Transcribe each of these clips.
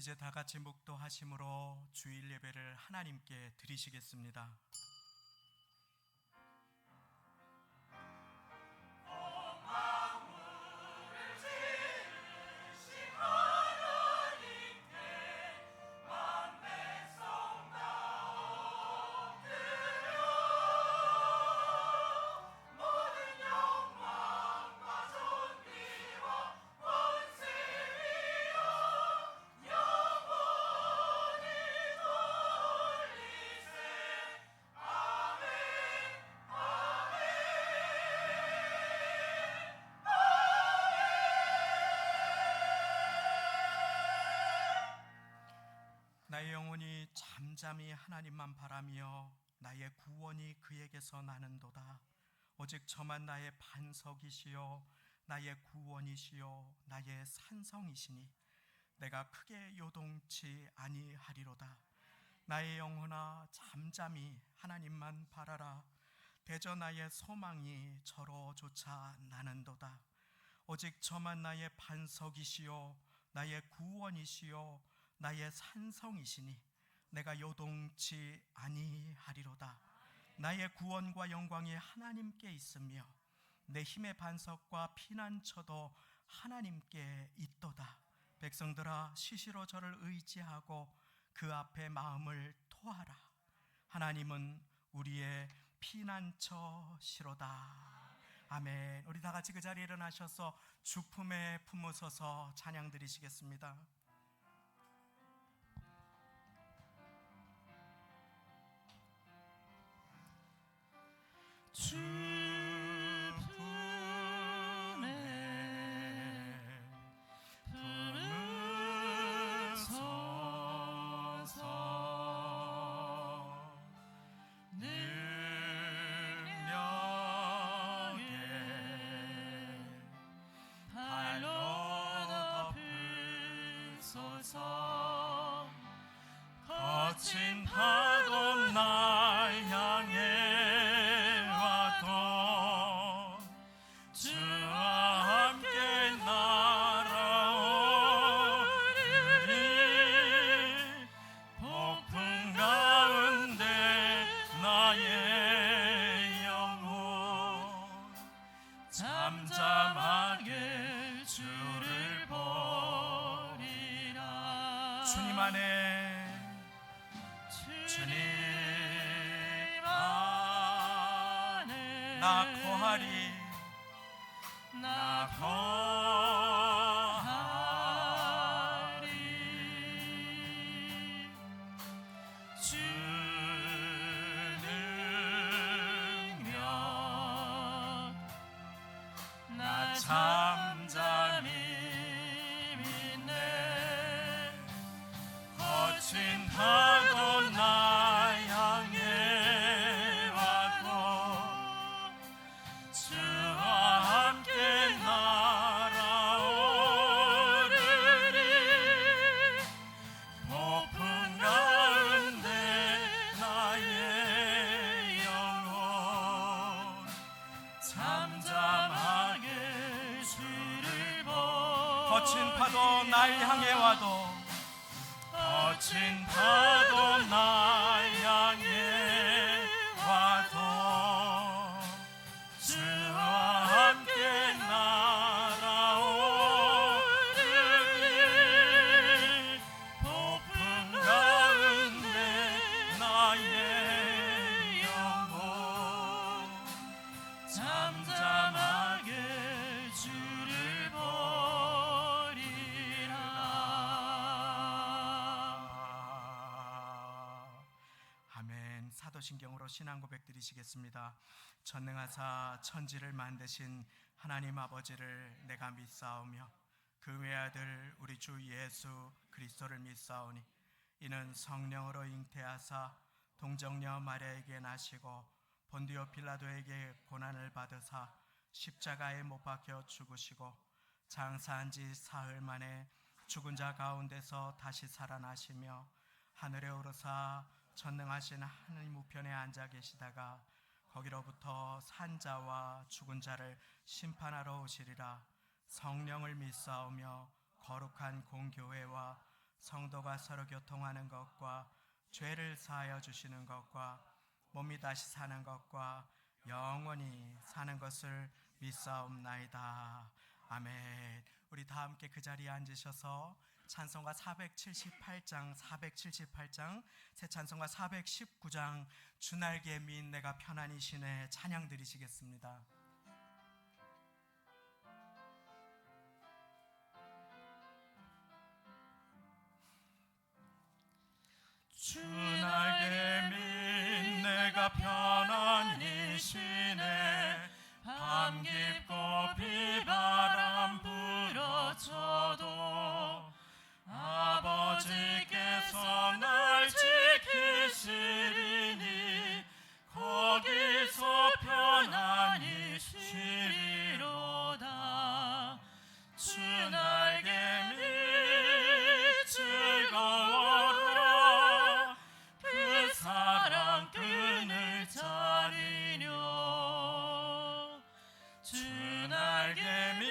이제 다 같이 묵도하심으로 주일 예배를 하나님께 드리시겠습니다. 나의 영혼이 잠잠히 하나님만 바라며 나의 구원이 그에게서 나는도다. 오직 저만 나의 반석이시요 나의 구원이시요 나의 산성이시니 내가 크게 요동치 아니하리로다. 나의 영혼아 잠잠히 하나님만 바라라. 대저 나의 소망이 저로조차 나는도다. 오직 저만 나의 반석이시요 나의 구원이시요 나의 산성이시니 내가 요동치 아니하리로다. 나의 구원과 영광이 하나님께 있으며 내 힘의 반석과 피난처도 하나님께 있도다. 백성들아 시시로 저를 의지하고 그 앞에 마음을 토하라. 하나님은 우리의 피난처시로다. 아멘. 우리 다 같이 그 자리에 일어나셔서 주품에 품으셔서 찬양 드리시겠습니다. 주품에 품으소서. 능력에 발로 덮으소서. 거친 파도 날 향해 잠잠하게 주를 보리라. 주님 안에 나 거하리. 주 능력 나 잠잠히 믿네. 거친 파도 나 향해 와도 주와 함께 날아오르리. 폭풍 가운데 나의 영혼 잠잠하게 주를 거친 파도 날 향해 와도 거친 파도 날 향해 와도 주와 함께 날아오르리. 폭풍 가운데 나의 영혼 잠잠하게 주를 보리라. 아멘. 사도신경으로 신앙 고백 드리시겠습니다. 전능하사 천지를 만드신 하나님 아버지를 내가 믿사오며 그 외아들 우리 주 예수 그리스도를 믿사오니 이는 성령으로 잉태하사 동정녀 마리아에게 나시고 본디오 빌라도에게 고난을 받으사 십자가에 못 박혀 죽으시고 장사한 지 사흘 만에 죽은 자 가운데서 다시 살아나시며 하늘에 오르사 전능하신 하나님 우편에 앉아 계시다가 거기로부터 산자와 죽은 자를 심판하러 오시리라. 성령을 믿사오며 거룩한 공교회와 성도가 서로 교통하는 것과 죄를 사하여 주시는 것과 몸이 다시 사는 것과 영원히 사는 것을 믿사옵나이다. 아멘. 우리 다 함께 그 자리에 앉으셔서 찬송가 478장 새 찬송가 419장 주날개 민 내가 편안히 쉬네 찬양 드리시겠습니다. 주날개 민 내가 편안히 쉬네 밤 깊고 비바람 불어쳐도 아버지께서 날 지키시리니 거기서 편안히 쉬리로다. 주날개 민 즐거워라 그 사랑 끈을 짜리려. 주날개 민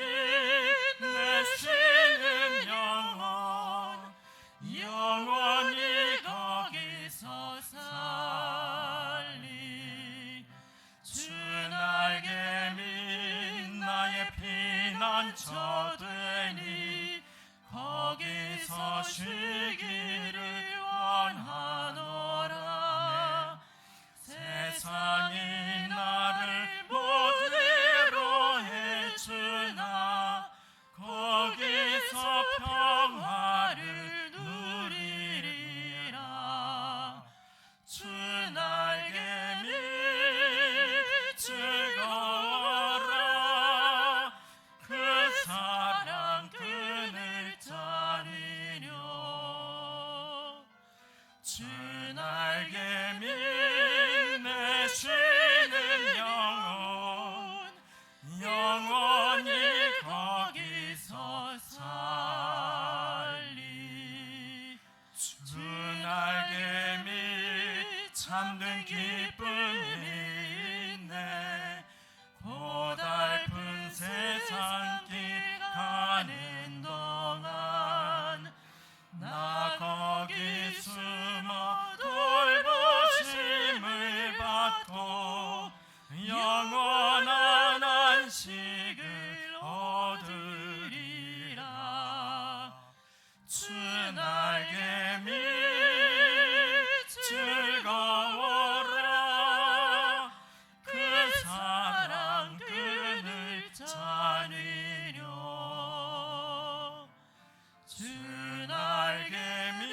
내 쉬는 영원히 거기서 살리. 주날개 민 나의 피난처 되니 거기서 쉬기를 원하노라. 세상이 나를 못 위로해주나 거기서 평화를 누리리라. 주날개 민 즐거워라 그 사랑 끈을 짜리려. 주날개 민 내 쉬는 영원히 거기서 살리. 주날개 민 참된 기쁨이 있네 고달픈 세상 길 가는 동안 나 거기 숨어 돌보심을 받고 영원한 안식을 얻으리라. 주날개 민 즐거워라 그 사랑 끈을 짜리려. 주날개 민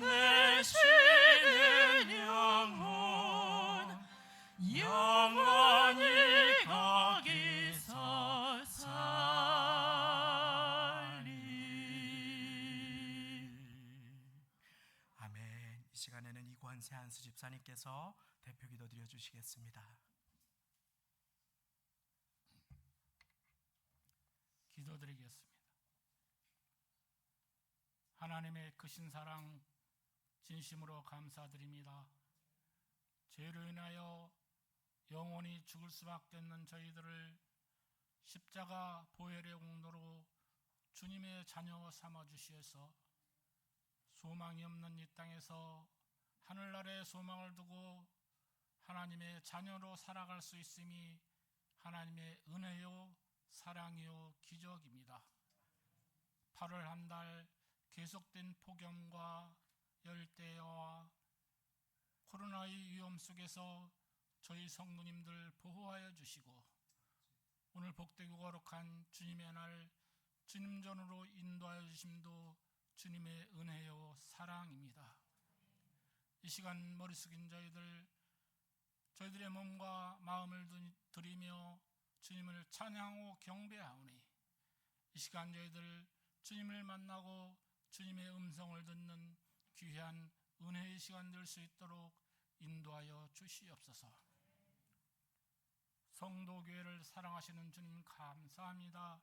내 쉬는 영원히 거기서 살리. 아멘. 이 시간에는 이권세 한수 집사님께서 대표 기도 드려주시겠습니다. 기도드리겠습니다. 하나님의 크신 사랑 진심으로 감사드립니다. 죄로 인하여 영원히 죽을 수밖에 없는 저희들을 십자가 보혈의 공로로 주님의 자녀 삼아주시어서 소망이 없는 이 땅에서 하늘나라의 소망을 두고 하나님의 자녀로 살아갈 수 있음이 하나님의 은혜요 사랑이요 기적입니다. 8월 한 달 계속된 폭염과 열대야와 코로나의 위험 속에서 저희 성도님들 보호하여 주시고 오늘 복되고 거룩한 주님의 날 주님 전으로 인도하여 주심도 주님의 은혜요 사랑입니다. 이 시간 머리 숙인 저희들의 몸과 마음을 드리며 주님을 찬양하고 경배하오니 이 시간 저희들 주님을 만나고 주님의 음성을 듣는 귀한 은혜의 시간 될 수 있도록 인도하여 주시옵소서. 성도교회를 사랑하시는 주님 감사합니다.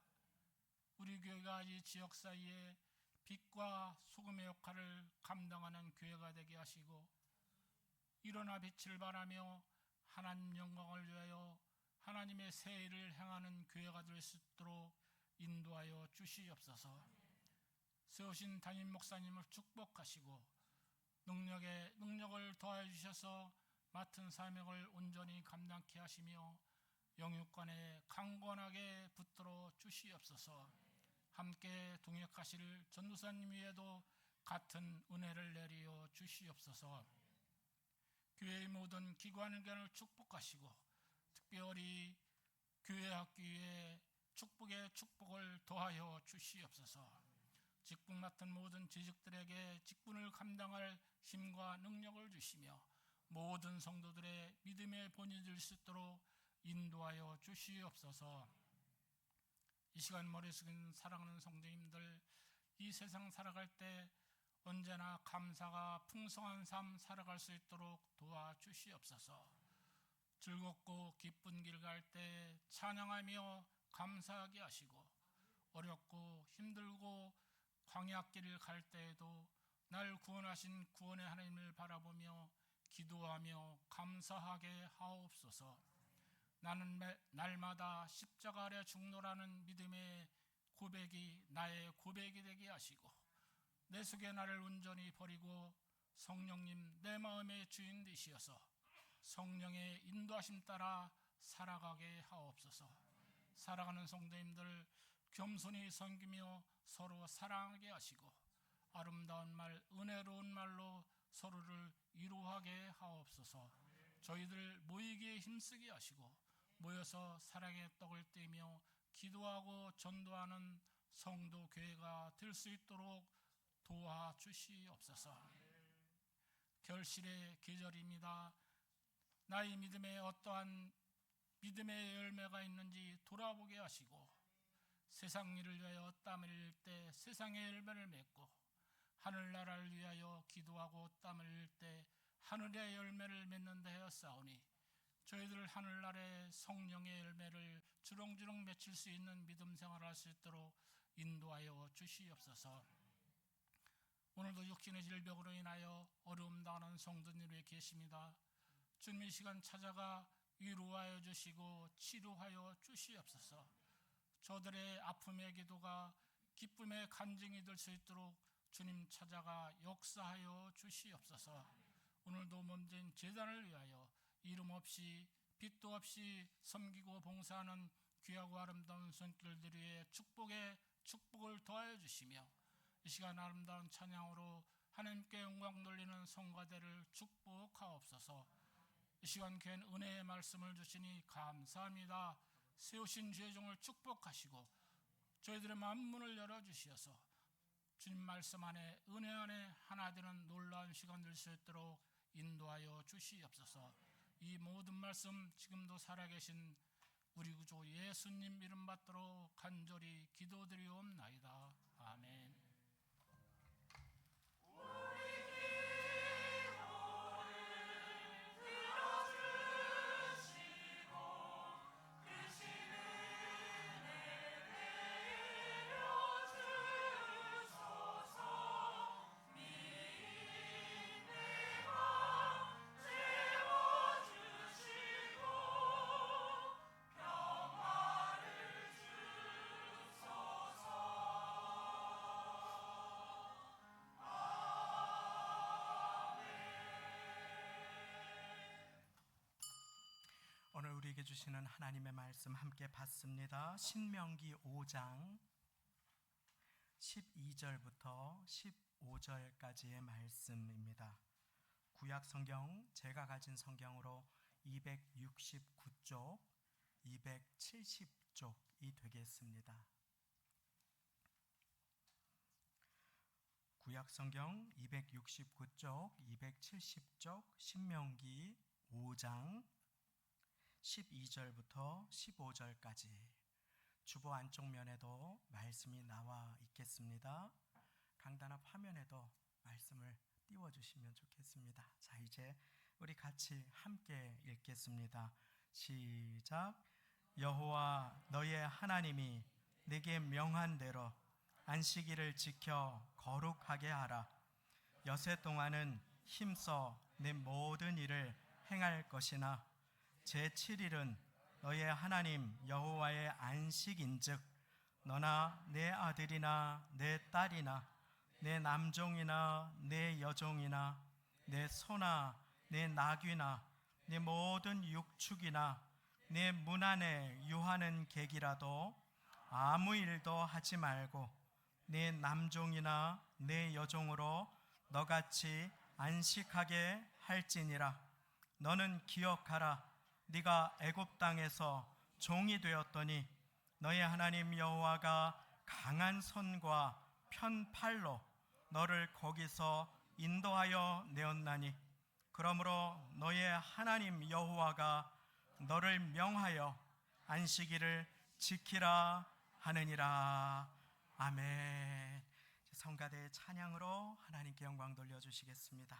우리 교회가 이 지역 사이에 빛과 소금의 역할을 감당하는 교회가 되게 하시고 일어나 빛을 발하며 하나님 영광을 위하여 하나님의 새 일을 행하는 교회가 될 수 있도록 인도하여 주시옵소서. 세우신 담임 목사님을 축복하시고 능력을 더하여 주셔서 맡은 사명을 온전히 감당케 하시며 영육간에 강건하게 붙들어 주시옵소서. 함께 동역하실 전도사님 위에도 같은 은혜를 내리어 주시옵소서. 교회의 모든 기관을 축복하시고 특별히 교회 학교에 축복의 축복을 더하여 주시옵소서. 직분 맡은 모든 재직들에게 직분을 감당할 힘과 능력을 주시며 모든 성도들의 믿음의 본이 될 수 있도록 인도하여 주시옵소서. 이 시간 머리 숙인 사랑하는 성도님들, 이 세상 살아갈 때 언제나 감사가 풍성한 삶 살아갈 수 있도록 도와주시옵소서. 즐겁고 기쁜 길 갈 때 찬양하며 감사하게 하시고 어렵고 힘들고 광야길을 갈 때에도 날 구원하신 구원의 하나님을 바라보며 기도하며 감사하게 하옵소서. 나는 날마다 십자가 아래 죽노라는 믿음의 고백이 나의 고백이 되게 하시고 내 속에 나를 온전히 버리고 성령님 내 마음의 주인 되시어서 성령의 인도하심 따라 살아가게 하옵소서. 사랑하는 성도님들, 겸손히 섬기며 서로 사랑하게 하시고 아름다운 말, 은혜로운 말로 서로를 위로하게 하옵소서. 저희들 모이기에 힘쓰게 하시고 모여서 사랑의 떡을 떼며 기도하고 전도하는 성도 교회가 될 수 있도록 도와주시옵소서. 결실의 계절입니다. 나의 믿음에 어떠한 믿음의 열매가 있는지 돌아보게 하시고 세상 일을 위하여 땀을 흘릴 때 세상의 열매를 맺고 하늘나라를 위하여 기도하고 땀을 흘릴 때 하늘의 열매를 맺는다 하였사오니 저희들 하늘나라의 성령의 열매를 주렁주렁 맺힐 수 있는 믿음 생활을 할 수 있도록 인도하여 주시옵소서. 오늘도 육신의 질병으로 인하여 어려움 당하는 성도님이 계십니다. 주님 이 시간 찾아가 위로하여 주시고 치료하여 주시옵소서. 저들의 아픔의 기도가 기쁨의 간증이 될 수 있도록 주님 찾아가 역사하여 주시옵소서. 오늘도 몸된 제단을 위하여 이름 없이 빛도 없이 섬기고 봉사하는 귀하고 아름다운 손길들 위에 축복을 더하여 주시며 이 시간 아름다운 찬양으로 하나님께 영광 돌리는 성가대를 축복하옵소서. 이 시간 귀한 은혜의 말씀을 주시니 감사합니다. 세우신 죄종을 축복하시고 저희들의 만문을 열어주시어서 주님 말씀 안에 은혜 안에 하나 되는 놀라운 시간 될 수 있도록 인도하여 주시옵소서. 이 모든 말씀 지금도 살아계신 우리 구주 예수님 이름 받도록 간절히 기도드리옵나이다. 아멘. 오늘 우리에게 주시는 하나님의 말씀 함께 받습니다. 신명기 5장 12절부터 15절까지의 말씀입니다. 구약 성경 제가 가진 성경으로 269쪽, 270쪽이 되겠습니다. 구약 성경 269쪽, 270쪽, 신명기 5장 12절부터 15절까지 주보 안쪽 면에도 말씀이 나와 있겠습니다. 강단 앞 화면에도 말씀을 띄워주시면 좋겠습니다. 자, 이제 우리 같이 함께 읽겠습니다. 시작. 여호와 너의 하나님이 네게 명한 대로 안식일을 지켜 거룩하게 하라. 여세 동안은 힘써 내 모든 일을 행할 것이나 제7일은 너의 하나님 여호와의 안식인즉 너나 내 아들이나 내 딸이나 내 남종이나 내 여종이나 내 소나 내 나귀나 내 모든 육축이나 내 문 안에 유하는 객이라도 아무 일도 하지 말고 내 남종이나 내 여종으로 너같이 안식하게 할지니라. 너는 기억하라. 네가 애굽 땅에서 종이 되었더니 너의 하나님 여호와가 강한 손과 편팔로 너를 거기서 인도하여 내었나니 그러므로 너의 하나님 여호와가 너를 명하여 안식일을 지키라 하느니라. 아멘. 성가대의 찬양으로 하나님께 영광 돌려주시겠습니다.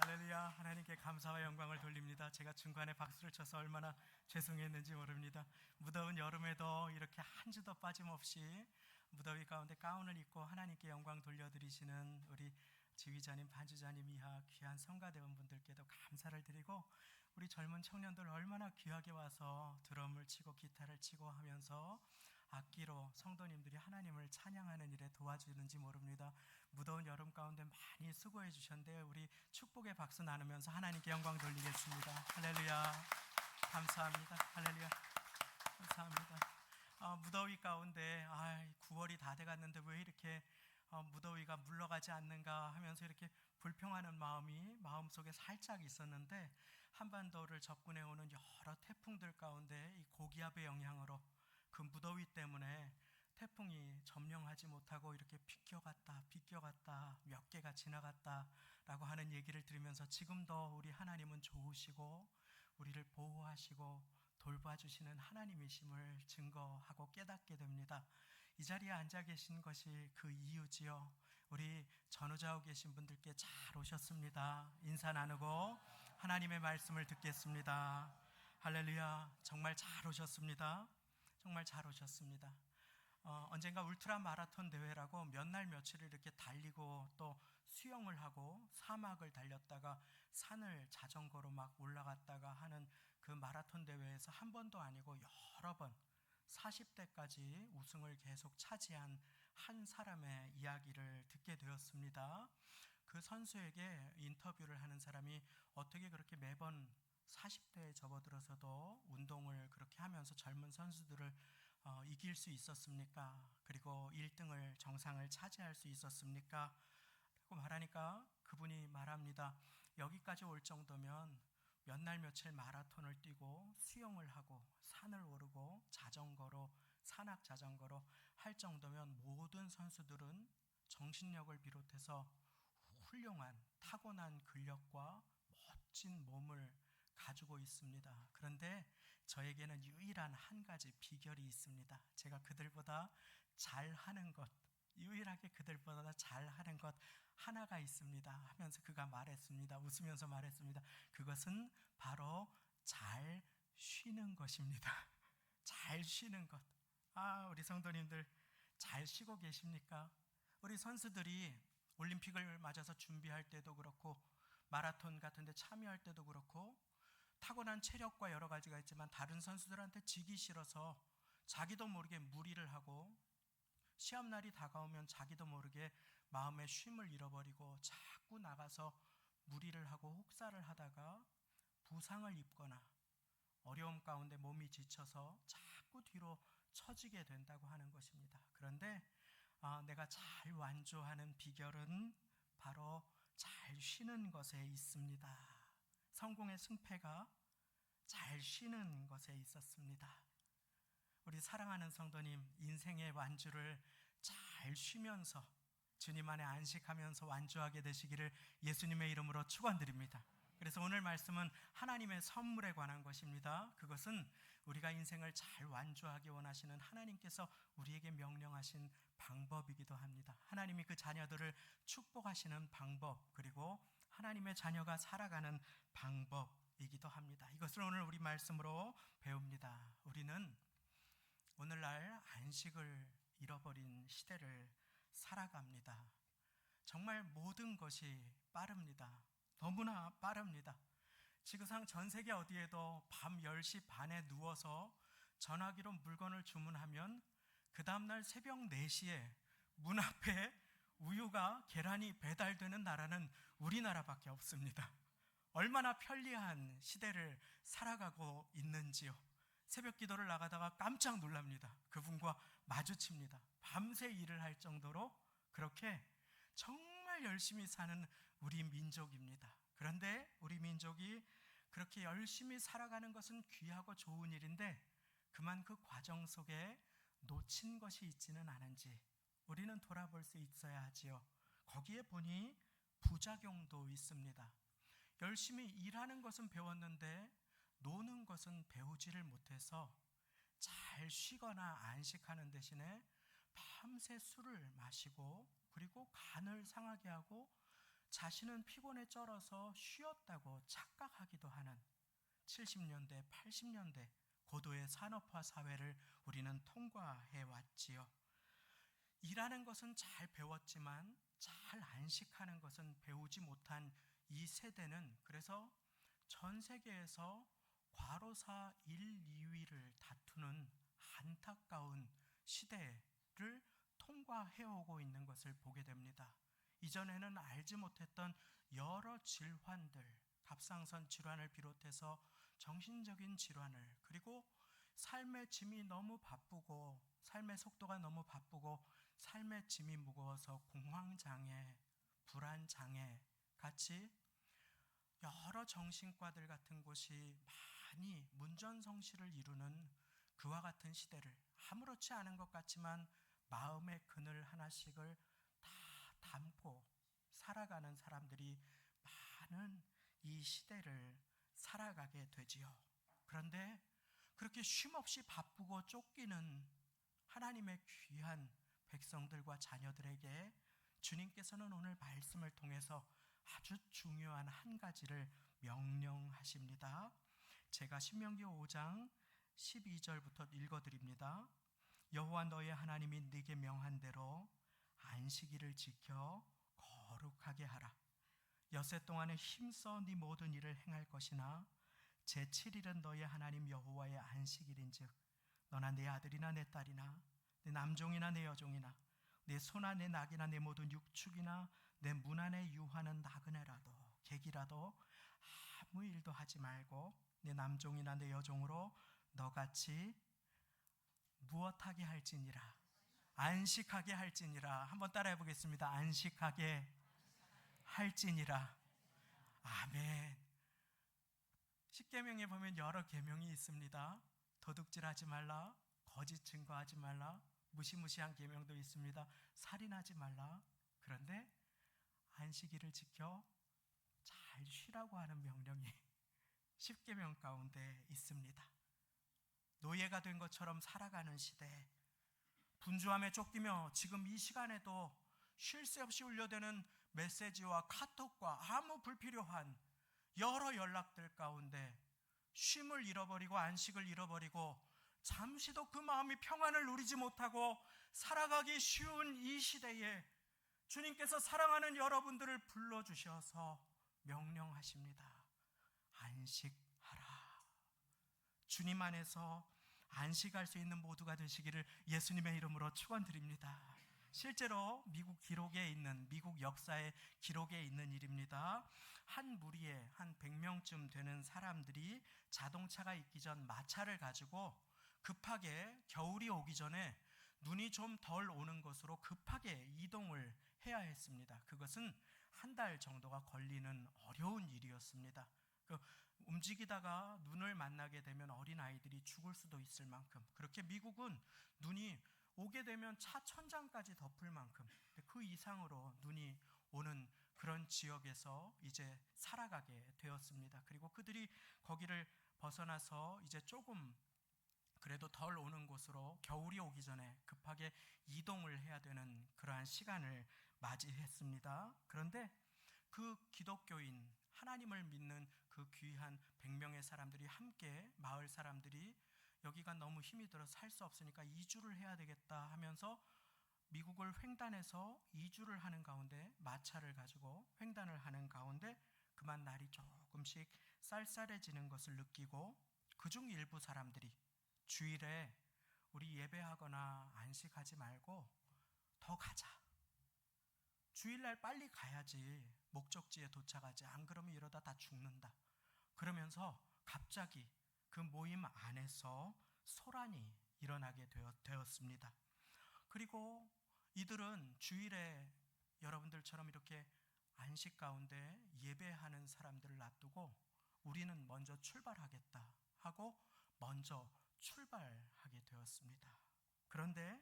할렐루야. 하나님께 감사와 영광을 돌립니다. 제가 중간에 박수를 쳐서 얼마나 죄송했는지 모릅니다. 무더운 여름에도 이렇게 한 주도 빠짐없이 무더위 가운데 가운을 입고 하나님께 영광 돌려드리시는 우리 지휘자님, 반주자님 이하 귀한 성가대원분들께도 감사를 드리고, 우리 젊은 청년들 얼마나 귀하게 와서 드럼을 치고 기타를 치고 하면서 악기로 성도님들이 하나님을 찬양하는 일에 도와주는지 모릅니다. 무더운 여름 가운데 많이 수고해 주셨는데 우리 축복의 박수 나누면서 하나님께 영광 돌리겠습니다. 할렐루야, 감사합니다. 할렐루야, 감사합니다. 무더위 가운데 9월이 다 돼갔는데 왜 이렇게 무더위가 물러가지 않는가 하면서 이렇게 불평하는 마음이 마음속에 살짝 있었는데, 한반도를 접근해오는 여러 태풍들 가운데 이 고기압의 영향으로 그 무더위 때문에 태풍이 점령하지 못하고 이렇게 비껴갔다 몇 개가 지나갔다라고 하는 얘기를 들으면서, 지금도 우리 하나님은 좋으시고 우리를 보호하시고 돌봐주시는 하나님이심을 증거하고 깨닫게 됩니다. 이 자리에 앉아 계신 것이 그 이유지요. 우리 전우좌우 계신 분들께 잘 오셨습니다. 인사 나누고 하나님의 말씀을 듣겠습니다. 할렐루야, 정말 잘 오셨습니다. 정말 잘 오셨습니다. 언젠가 울트라 마라톤 대회라고 몇 날 며칠을 이렇게 달리고 또 수영을 하고 사막을 달렸다가 산을 자전거로 막 올라갔다가 하는 그 마라톤 대회에서 한 번도 아니고 여러 번 40대까지 우승을 계속 차지한 한 사람의 이야기를 듣게 되었습니다. 그 선수에게 인터뷰를 하는 사람이 어떻게 그렇게 매번 40대에 접어들어서도 운동을 그렇게 하면서 젊은 선수들을 이길 수 있었습니까? 그리고 1등을 정상을 차지할 수 있었습니까? 라고 말하니까 그분이 말합니다. 여기까지 올 정도면 몇 날 며칠 마라톤을 뛰고 수영을 하고 산을 오르고 자전거로 산악 자전거로 할 정도면 모든 선수들은 정신력을 비롯해서 훌륭한 타고난 근력과 멋진 몸을 가지고 있습니다. 그런데 저에게는 유일한 한 가지 비결이 있습니다. 제가 그들보다 잘하는 것, 유일하게 그들보다 잘하는 것 하나가 있습니다 하면서 그가 말했습니다. 웃으면서 말했습니다. 그것은 바로 잘 쉬는 것입니다. 잘 쉬는 것. 우리 성도님들 잘 쉬고 계십니까? 우리 선수들이 올림픽을 맞아서 준비할 때도 그렇고 마라톤 같은 데 참여할 때도 그렇고 타고난 체력과 여러 가지가 있지만 다른 선수들한테 지기 싫어서 자기도 모르게 무리를 하고 시합날이 다가오면 자기도 모르게 마음의 쉼을 잃어버리고 자꾸 나가서 무리를 하고 혹사를 하다가 부상을 입거나 어려움 가운데 몸이 지쳐서 자꾸 뒤로 처지게 된다고 하는 것입니다. 그런데 내가 잘 완주하는 비결은 바로 잘 쉬는 것에 있습니다. 성공의 승패가 잘 쉬는 것에 있었습니다. 우리 사랑하는 성도님, 인생의 완주를 잘 쉬면서 주님 안에 안식하면서 완주하게 되시기를 예수님의 이름으로 축원드립니다. 그래서 오늘 말씀은 하나님의 선물에 관한 것입니다. 그것은 우리가 인생을 잘 완주하기 원하시는 하나님께서 우리에게 명령하신 방법이기도 합니다. 하나님이 그 자녀들을 축복하시는 방법, 그리고 하나님의 자녀가 살아가는 방법이기도 합니다. 이것을 오늘 우리 말씀으로 배웁니다. 우리는 오늘날 안식을 잃어버린 시대를 살아갑니다. 정말 모든 것이 빠릅니다. 너무나 빠릅니다. 지구상 전 세계 어디에도 밤 10시 반에 누워서 전화기로 물건을 주문하면 그 다음날 새벽 4시에 문 앞에 우유가 계란이 배달되는 나라는 우리나라밖에 없습니다. 얼마나 편리한 시대를 살아가고 있는지요. 새벽 기도를 나가다가 깜짝 놀랍니다. 그분과 마주칩니다. 밤새 일을 할 정도로 그렇게 정말 열심히 사는 우리 민족입니다. 그런데 우리 민족이 그렇게 열심히 살아가는 것은 귀하고 좋은 일인데 그만 그 과정 속에 놓친 것이 있지는 않은지 우리는 돌아볼 수 있어야 하지요. 거기에 보니 부작용도 있습니다. 열심히 일하는 것은 배웠는데 노는 것은 배우지를 못해서 잘 쉬거나 안식하는 대신에 밤새 술을 마시고 그리고 간을 상하게 하고 자신은 피곤에 쩔어서 쉬었다고 착각하기도 하는 70년대, 80년대 고도의 산업화 사회를 우리는 통과해 왔지요. 일하는 것은 잘 배웠지만 잘 안식하는 것은 배우지 못한 이 세대는 그래서 전 세계에서 과로사 1, 2위를 다투는 안타까운 시대를 통과해오고 있는 것을 보게 됩니다. 이전에는 알지 못했던 여러 질환들, 갑상선 질환을 비롯해서 정신적인 질환을, 그리고 삶의 짐이 너무 바쁘고 삶의 속도가 너무 바쁘고 삶의 짐이 무거워서 공황장애, 불안장애 같이 여러 정신과들 같은 곳이 많이 문전성시를 이루는 그와 같은 시대를 아무렇지 않은 것 같지만 마음의 그늘 하나씩을 다 담고 살아가는 사람들이 많은 이 시대를 살아가게 되지요. 그런데 그렇게 쉼없이 바쁘고 쫓기는 하나님의 귀한 백성들과 자녀들에게 주님께서는 오늘 말씀을 통해서 아주 중요한 한 가지를 명령하십니다. 제가 신명기 5장 12절부터 읽어드립니다. 여호와 너의 하나님이 네게 명한 대로 안식일을 지켜 거룩하게 하라. 엿새 동안에 힘써 네 모든 일을 행할 것이나 제7일은 너의 하나님 여호와의 안식일인즉 너나 네 아들이나 내 딸이나 내 남종이나 내 여종이나 내 소나 내 낙이나 내 모든 육축이나 내 문 안에 유하는 나그네라도 객이라도 아무 일도 하지 말고 내 남종이나 내 여종으로 너같이 무엇하게 할지니라. 안식하게 할지니라. 한번 따라해 보겠습니다. 안식하게 할지니라. 아멘. 십계명에 보면 여러 계명이 있습니다. 도둑질하지 말라, 거짓 증거하지 말라, 무시무시한 계명도 있습니다. 살인하지 말라. 그런데 안식일을 지켜 잘 쉬라고 하는 명령이 십계명 가운데 있습니다. 노예가 된 것처럼 살아가는 시대, 분주함에 쫓기며 지금 이 시간에도 쉴 새 없이 울려대는 메시지와 카톡과 아무 불필요한 여러 연락들 가운데 쉼을 잃어버리고 안식을 잃어버리고 잠시도 그 마음이 평안을 누리지 못하고 살아가기 쉬운 이 시대에 주님께서 사랑하는 여러분들을 불러주셔서 명령하십니다. 안식하라. 주님 안에서 안식할 수 있는 모두가 되시기를 예수님의 이름으로 축원드립니다. 실제로 미국 기록에 있는, 미국 역사의 기록에 있는 일입니다. 한 무리에 한 100명쯤 되는 사람들이 자동차가 있기 전 마차를 가지고 급하게 겨울이 오기 전에 눈이 좀 덜 오는 곳으로 급하게 이동을 해야 했습니다. 그것은 한 달 정도가 걸리는 어려운 일이었습니다. 움직이다가 눈을 만나게 되면 어린아이들이 죽을 수도 있을 만큼, 그렇게 미국은 눈이 오게 되면 차 천장까지 덮을 만큼 그 이상으로 눈이 오는 그런 지역에서 이제 살아가게 되었습니다. 그리고 그들이 거기를 벗어나서 이제 조금 그래도 덜 오는 곳으로 겨울이 오기 전에 급하게 이동을 해야 되는 그러한 시간을 맞이했습니다. 그런데 그 기독교인, 하나님을 믿는 그 귀한 100명의 사람들이 함께, 마을 사람들이 여기가 너무 힘이 들어 살 수 없으니까 이주를 해야 되겠다 하면서 미국을 횡단해서 이주를 하는 가운데, 마차를 가지고 횡단을 하는 가운데 그만 날이 조금씩 쌀쌀해지는 것을 느끼고 그중 일부 사람들이 주일에 우리 예배하거나 안식하지 말고 더 가자. 주일날 빨리 가야지 목적지에 도착하지. 안 그러면 이러다 다 죽는다. 그러면서 갑자기 그 모임 안에서 소란이 일어나게 되었습니다. 그리고 이들은 주일에 여러분들처럼 이렇게 안식 가운데 예배하는 사람들을 놔두고 우리는 먼저 출발하겠다 하고 먼저 출발하게 되었습니다. 그런데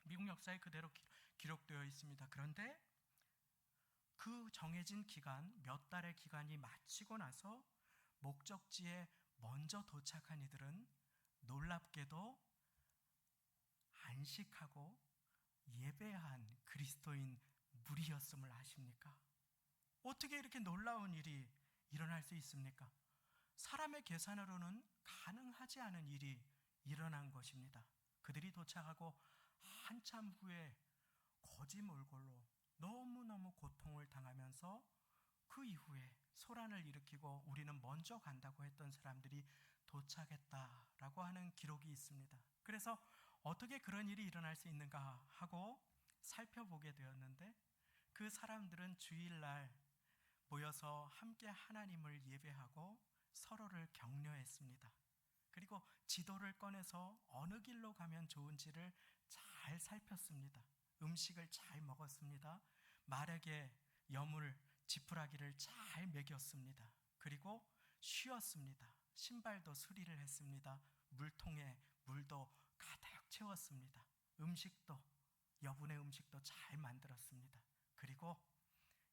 미국 역사에 그대로 기록되어 있습니다. 그런데 그 정해진 기간, 몇 달의 기간이 마치고 나서 목적지에 먼저 도착한 이들은 놀랍게도 안식하고 예배한 그리스도인 무리였음을 아십니까? 어떻게 이렇게 놀라운 일이 일어날 수 있습니까? 사람의 계산으로는 가능하지 않은 일이 일어난 것입니다. 그들이 도착하고 한참 후에 거짓말걸로 너무너무 고통을 당하면서 그 이후에 소란을 일으키고 우리는 먼저 간다고 했던 사람들이 도착했다라고 하는 기록이 있습니다. 그래서 어떻게 그런 일이 일어날 수 있는가 하고 살펴보게 되었는데, 그 사람들은 주일날 모여서 함께 하나님을 예배하고 서로를 격려했습니다. 그리고 지도를 꺼내서 어느 길로 가면 좋은지를 잘 살폈습니다. 음식을 잘 먹었습니다. 말에게 여물, 지푸라기를 잘 먹였습니다. 그리고 쉬었습니다. 신발도 수리를 했습니다. 물통에 물도 가득 채웠습니다. 음식도, 여분의 음식도 잘 만들었습니다. 그리고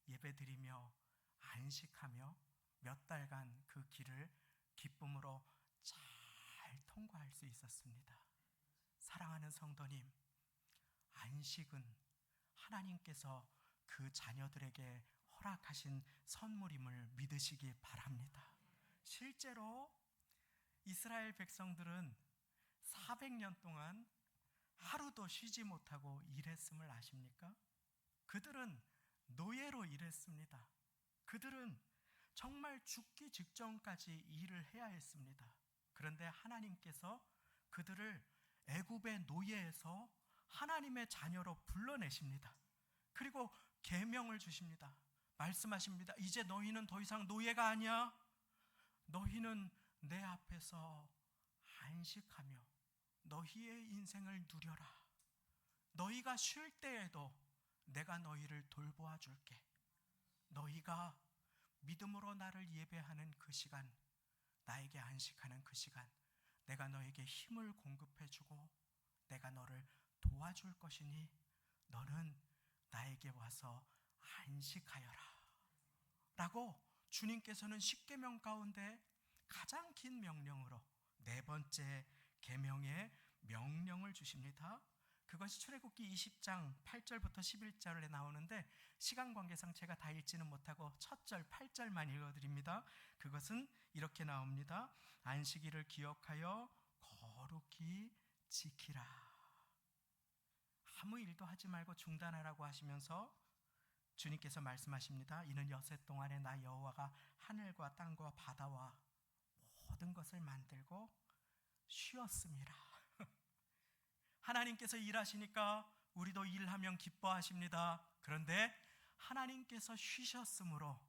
예배드리며 안식하며 몇 달간 그 길을 기쁨으로 잘 통과할 수 있었습니다. 사랑하는 성도님, 안식은 하나님께서 그 자녀들에게 허락하신 선물임을 믿으시기 바랍니다. 실제로 이스라엘 백성들은 400년 동안 하루도 쉬지 못하고 일했음을 아십니까? 그들은 노예로 일했습니다. 그들은 정말 죽기 직전까지 일을 해야 했습니다. 그런데 하나님께서 그들을 애굽의 노예에서 하나님의 자녀로 불러내십니다. 그리고 계명을 주십니다. 말씀하십니다. 이제 너희는 더 이상 노예가 아니야. 너희는 내 앞에서 안식하며 너희의 인생을 누려라. 너희가 쉴 때에도 내가 너희를 돌보아 줄게. 너희가 믿음으로 나를 예배하는 그 시간, 나에게 안식하는 그 시간, 내가 너에게 힘을 공급해 주고 내가 너를 도와줄 것이니 너는 나에게 와서 안식하여라 라고 주님께서는 십계명 가운데 가장 긴 명령으로 네 번째 계명의 명령을 주십니다. 그것이 출애굽기 20장 8절부터 11절에 나오는데 시간 관계상 제가 다 읽지는 못하고 첫 절 8절만 읽어드립니다. 그것은 이렇게 나옵니다. 안식일을 기억하여 거룩히 지키라. 아무 일도 하지 말고 중단하라고 하시면서 주님께서 말씀하십니다. 이는 여세 동안에 나 여호와가 하늘과 땅과 바다와 모든 것을 만들고 쉬었음이라. 하나님께서 일하시니까 우리도 일하면 기뻐하십니다. 그런데 하나님께서 쉬셨으므로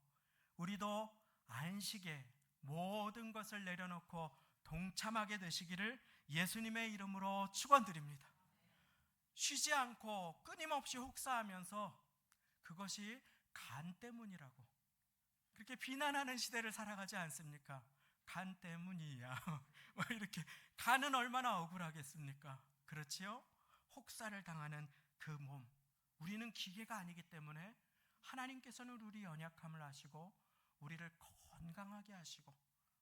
우리도 안식에 모든 것을 내려놓고 동참하게 되시기를 예수님의 이름으로 축원드립니다. 쉬지 않고 끊임없이 혹사하면서 그것이 간 때문이라고 그렇게 비난하는 시대를 살아가지 않습니까? 간 때문이야. 뭐 이렇게 간은 얼마나 억울하겠습니까? 그렇지요? 혹사를 당하는 그 몸, 우리는 기계가 아니기 때문에 하나님께서는 우리 연약함을 아시고 우리를 건강하게 하시고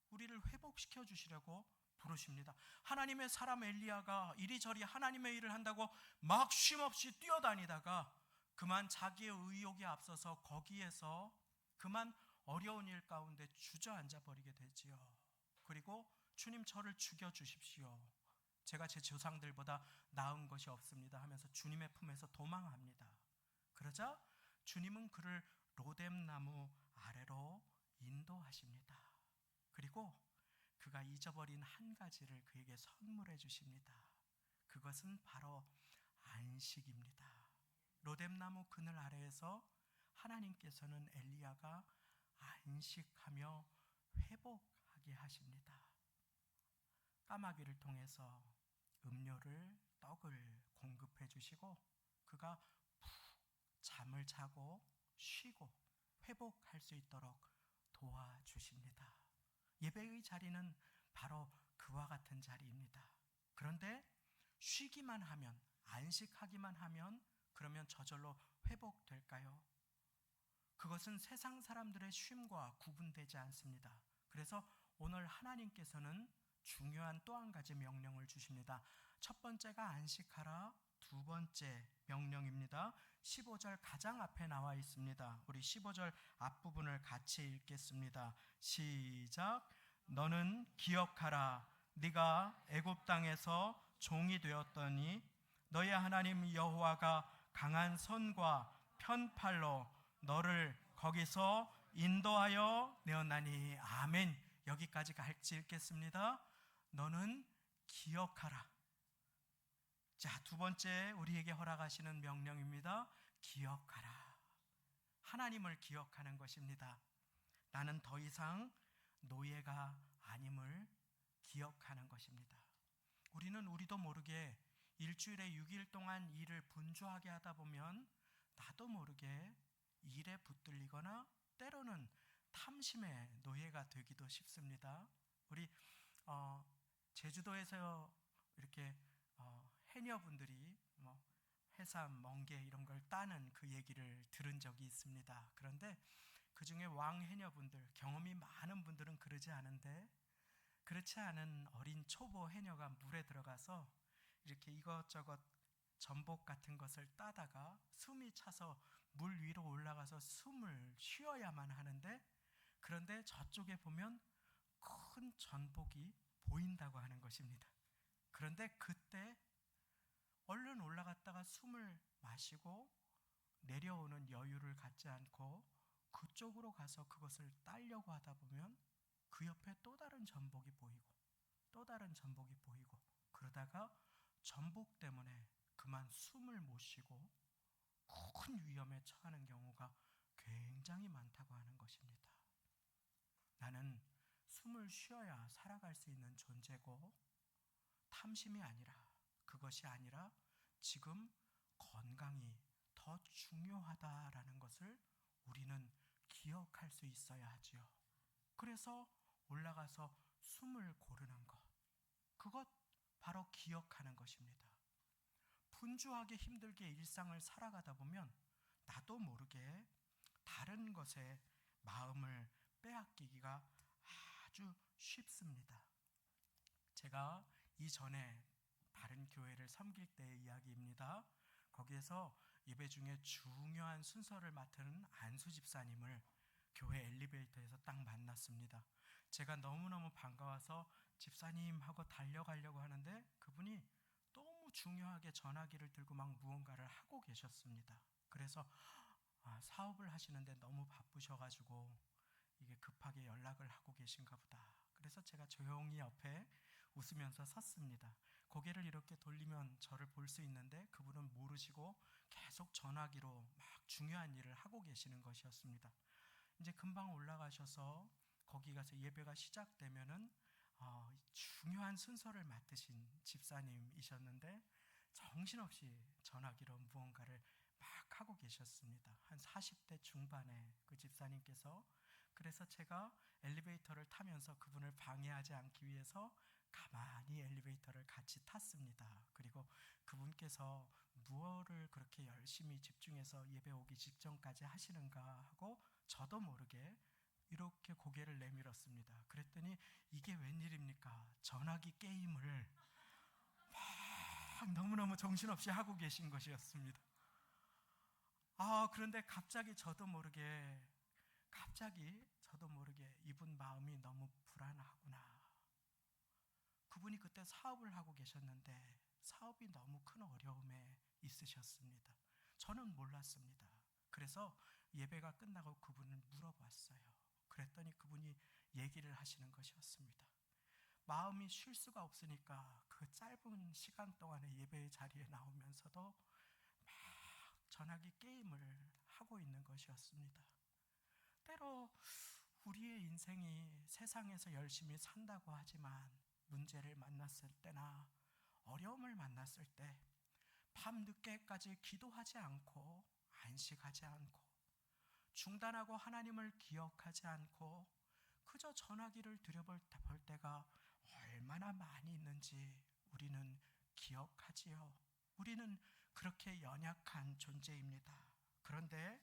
우리를 회복시켜 주시려고 부르십니다. 하나님의 사람 엘리야가 이리저리 하나님의 일을 한다고 막 쉼없이 뛰어다니다가 그만 자기의 의욕에 앞서서 거기에서 그만 어려운 일 가운데 주저앉아 버리게 되지요. 그리고 주님 저를 죽여주십시오. 제가 제 조상들보다 나은 것이 없습니다 하면서 주님의 품에서 도망합니다. 그러자 주님은 그를 로뎀나무 아래로 인도하십니다. 그리고 그가 잊어버린 한 가지를 그에게 선물해 주십니다. 그것은 바로 안식입니다. 로뎀나무 그늘 아래에서 하나님께서는 엘리야가 안식하며 회복하게 하십니다. 까마귀를 통해서 음료를, 떡을 공급해 주시고 그가 푹 잠을 자고 쉬고 회복할 수 있도록 도와주십니다. 예배의 자리는 바로 그와 같은 자리입니다. 그런데 쉬기만 하면, 안식하기만 하면 그러면 저절로 회복될까요? 그것은 세상 사람들의 쉼과 구분되지 않습니다. 그래서 오늘 하나님께서는 중요한 또 한 가지 명령을 주십니다. 첫 번째가 안식하라, 두 번째 명령입니다. 15절 가장 앞에 나와 있습니다. 우리 15절 앞부분을 같이 읽겠습니다. 시작. 너는 기억하라. 네가 애굽 땅에서 종이 되었더니 너의 하나님 여호와가 강한 손과 편팔로 너를 거기서 인도하여 내었나니. 아멘. 여기까지 같이 읽겠습니다. 너는 기억하라. 자, 두 번째 우리에게 허락하시는 명령입니다. 기억하라. 하나님을 기억하는 것입니다. 나는 더 이상 노예가 아님을 기억하는 것입니다. 우리도 모르게 일주일에 6일 동안 일을 분주하게 하다 보면 나도 모르게 일에 붙들리거나 때로는 탐심의 노예가 되기도 쉽습니다. 우리 제주도에서 이렇게 해녀분들이 해삼, 멍게 이런 걸 따는 그 얘기를 들은 적이 있습니다. 그런데 그 중에 왕해녀분들, 경험이 많은 분들은 그러지 않은데, 그렇지 않은 어린 초보 해녀가 물에 들어가서 이렇게 이것저것 전복 같은 것을 따다가 숨이 차서 물 위로 올라가서 숨을 쉬어야만 하는데, 그런데 저쪽에 보면 큰 전복이 보인다고 하는 것입니다. 그런데 그때 얼른 올라갔다가 숨을 마시고 내려오는 여유를 갖지 않고 그쪽으로 가서 그것을 따려고 하다 보면 그 옆에 또 다른 전복이 보이고 또 다른 전복이 보이고, 그러다가 전복 때문에 그만 숨을 못 쉬고 큰 위험에 처하는 경우가 굉장히 많다고 하는 것입니다. 나는 숨을 쉬어야 살아갈 수 있는 존재고, 탐심이 아니라, 그것이 아니라 지금 건강이 더 중요하다라는 것을 우리는 기억할 수 있어야 하지요. 그래서 올라가서 숨을 고르는 것, 그것 바로 기억하는 것입니다. 분주하게 힘들게 일상을 살아가다 보면 나도 모르게 다른 것에 마음을 빼앗기기가 아주 쉽습니다. 제가 이전에 다른 교회를 섬길 때의 이야기입니다. 거기에서 예배 중에 중요한 순서를 맡은 안수 집사님을 교회 엘리베이터에서 딱 만났습니다. 제가 너무너무 반가워서 집사님 하고 달려가려고 하는데 그분이 너무 중요하게 전화기를 들고 막 무언가를 하고 계셨습니다. 그래서 사업을 하시는데 너무 바쁘셔가지고 이게 급하게 연락을 하고 계신가 보다. 그래서 제가 조용히 옆에 웃으면서 섰습니다. 고개를 이렇게 돌리면 저를 볼 수 있는데 그분은 모르시고 계속 전화기로 막 중요한 일을 하고 계시는 것이었습니다. 이제 금방 올라가셔서 거기 가서 예배가 시작되면은 중요한 순서를 맡으신 집사님이셨는데 정신없이 전화기로 무언가를 막 하고 계셨습니다. 한 40대 중반의 그 집사님께서. 그래서 제가 엘리베이터를 타면서 그분을 방해하지 않기 위해서 가만히 엘리베이터를 같이 탔습니다. 그리고 그분께서 무엇을 그렇게 열심히 집중해서 예배 오기 직전까지 하시는가 하고 저도 모르게 이렇게 고개를 내밀었습니다. 그랬더니 이게 웬일입니까? 전화기 게임을 막 너무너무 정신없이 하고 계신 것이었습니다. 그런데 갑자기 저도 모르게 이분 마음이 너무 불안하구나. 그분이 그때 사업을 하고 계셨는데 사업이 너무 큰 어려움에 있으셨습니다. 저는 몰랐습니다. 그래서 예배가 끝나고 그분을 물어봤어요. 그랬더니 그분이 얘기를 하시는 것이었습니다. 마음이 쉴 수가 없으니까 그 짧은 시간 동안에 예배의 자리에 나오면서도 막 전화기 게임을 하고 있는 것이었습니다. 때로 우리의 인생이 세상에서 열심히 산다고 하지만 문제를 만났을 때나 어려움을 만났을 때 밤늦게까지 기도하지 않고 안식하지 않고 중단하고 하나님을 기억하지 않고 그저 전화기를 들여볼 때가 얼마나 많이 있는지 우리는 기억하지요. 우리는 그렇게 연약한 존재입니다. 그런데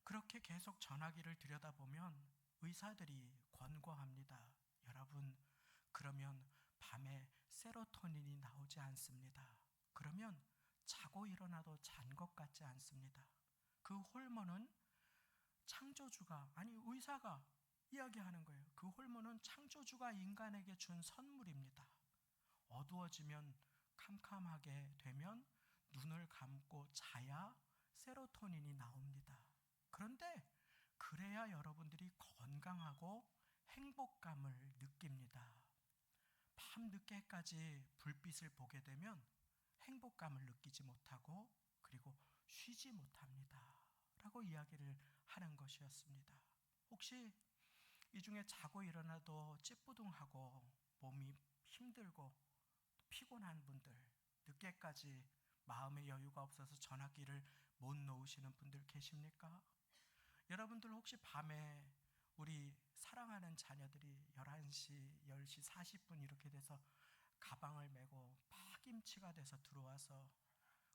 그렇게 계속 전화기를 들여다보면 의사들이 권고합니다. 여러분, 그러면 밤에 세로토닌이 나오지 않습니다. 그러면 자고 일어나도 잔 것 같지 않습니다. 그 호르몬은 의사가 이야기하는 거예요. 그 호르몬은 창조주가 인간에게 준 선물입니다. 어두워지면 캄캄하게 되면 눈을 감고 자야 세로토닌이 나옵니다. 그런데 그래야 여러분들이 건강하고 행복감을 느낍니다. 밤 늦게까지 불빛을 보게 되면 행복감을 느끼지 못하고 그리고 쉬지 못합니다. 라고 이야기를 하는 것이었습니다. 혹시 이 중에 자고 일어나도 찌뿌둥하고 몸이 힘들고 피곤한 분들, 늦게까지 마음의 여유가 없어서 전화기를 못 놓으시는 분들 계십니까? 여러분들 혹시 밤에 우리 사랑하는 자녀들이 11시, 10시 40분 이렇게 돼서 가방을 메고 파김치가 돼서 들어와서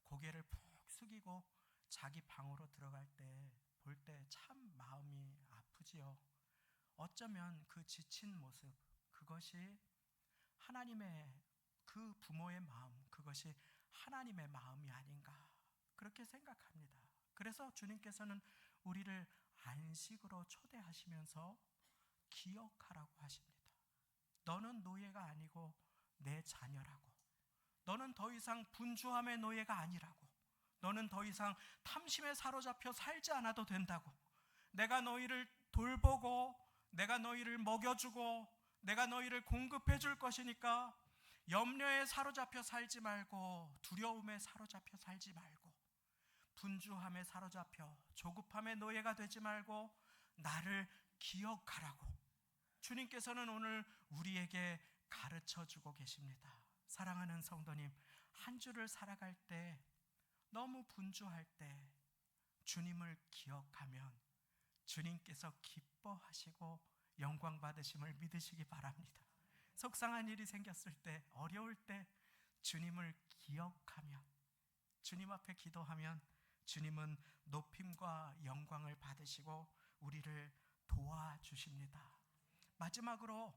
고개를 푹 숙이고 자기 방으로 들어갈 때 볼 때 참 마음이 아프지요. 어쩌면 그 지친 모습, 그것이 하나님의 그 부모의 마음, 그것이 하나님의 마음이 아닌가 그렇게 생각합니다. 그래서 주님께서는 우리를 안식으로 초대하시면서 기억하라고 하십니다. 너는 노예가 아니고 내 자녀라고. 너는 더 이상 분주함의 노예가 아니라고. 너는 더 이상 탐심에 사로잡혀 살지 않아도 된다고. 내가 너희를 돌보고 내가 너희를 먹여주고 내가 너희를 공급해 줄 것이니까 염려에 사로잡혀 살지 말고 두려움에 사로잡혀 살지 말고 분주함에 사로잡혀 조급함의 노예가 되지 말고 나를 기억하라고 주님께서는 오늘 우리에게 가르쳐주고 계십니다. 사랑하는 성도님, 한 주를 살아갈 때 너무 분주할 때 주님을 기억하면 주님께서 기뻐하시고 영광 받으심을 믿으시기 바랍니다. 속상한 일이 생겼을 때, 어려울 때 주님을 기억하면, 주님 앞에 기도하면 주님은 높임과 영광을 받으시고 우리를 도와주십니다. 마지막으로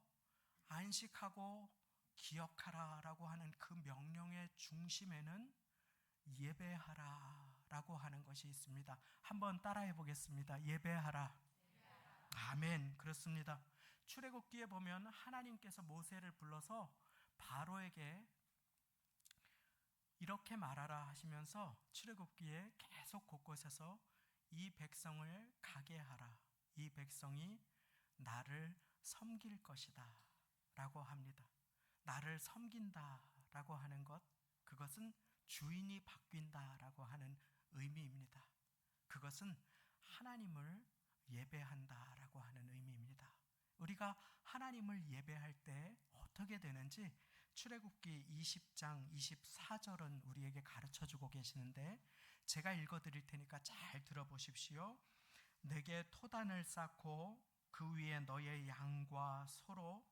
안식하고 기억하라라고 하는 그 명령의 중심에는 예배하라라고 하는 것이 있습니다. 한번 따라해 보겠습니다. 예배하라. 아멘. 그렇습니다. 출애굽기에 보면 하나님께서 모세를 불러서 바로에게 이렇게 말하라 하시면서 출애굽기에 계속 곳곳에서 이 백성을 가게 하라. 이 백성이 나를 섬길 것이다 라고 합니다. 나를 섬긴다라고 하는 것, 그것은 주인이 바뀐다라고 하는 의미입니다. 그것은 하나님을 예배한다라고 하는 의미입니다. 우리가 하나님을 예배할 때 어떻게 되는지 출애굽기 20장 24절은 우리에게 가르쳐주고 계시는데 제가 읽어드릴 테니까 잘 들어보십시오. 내게 토단을 쌓고 그 위에 너의 양과 소로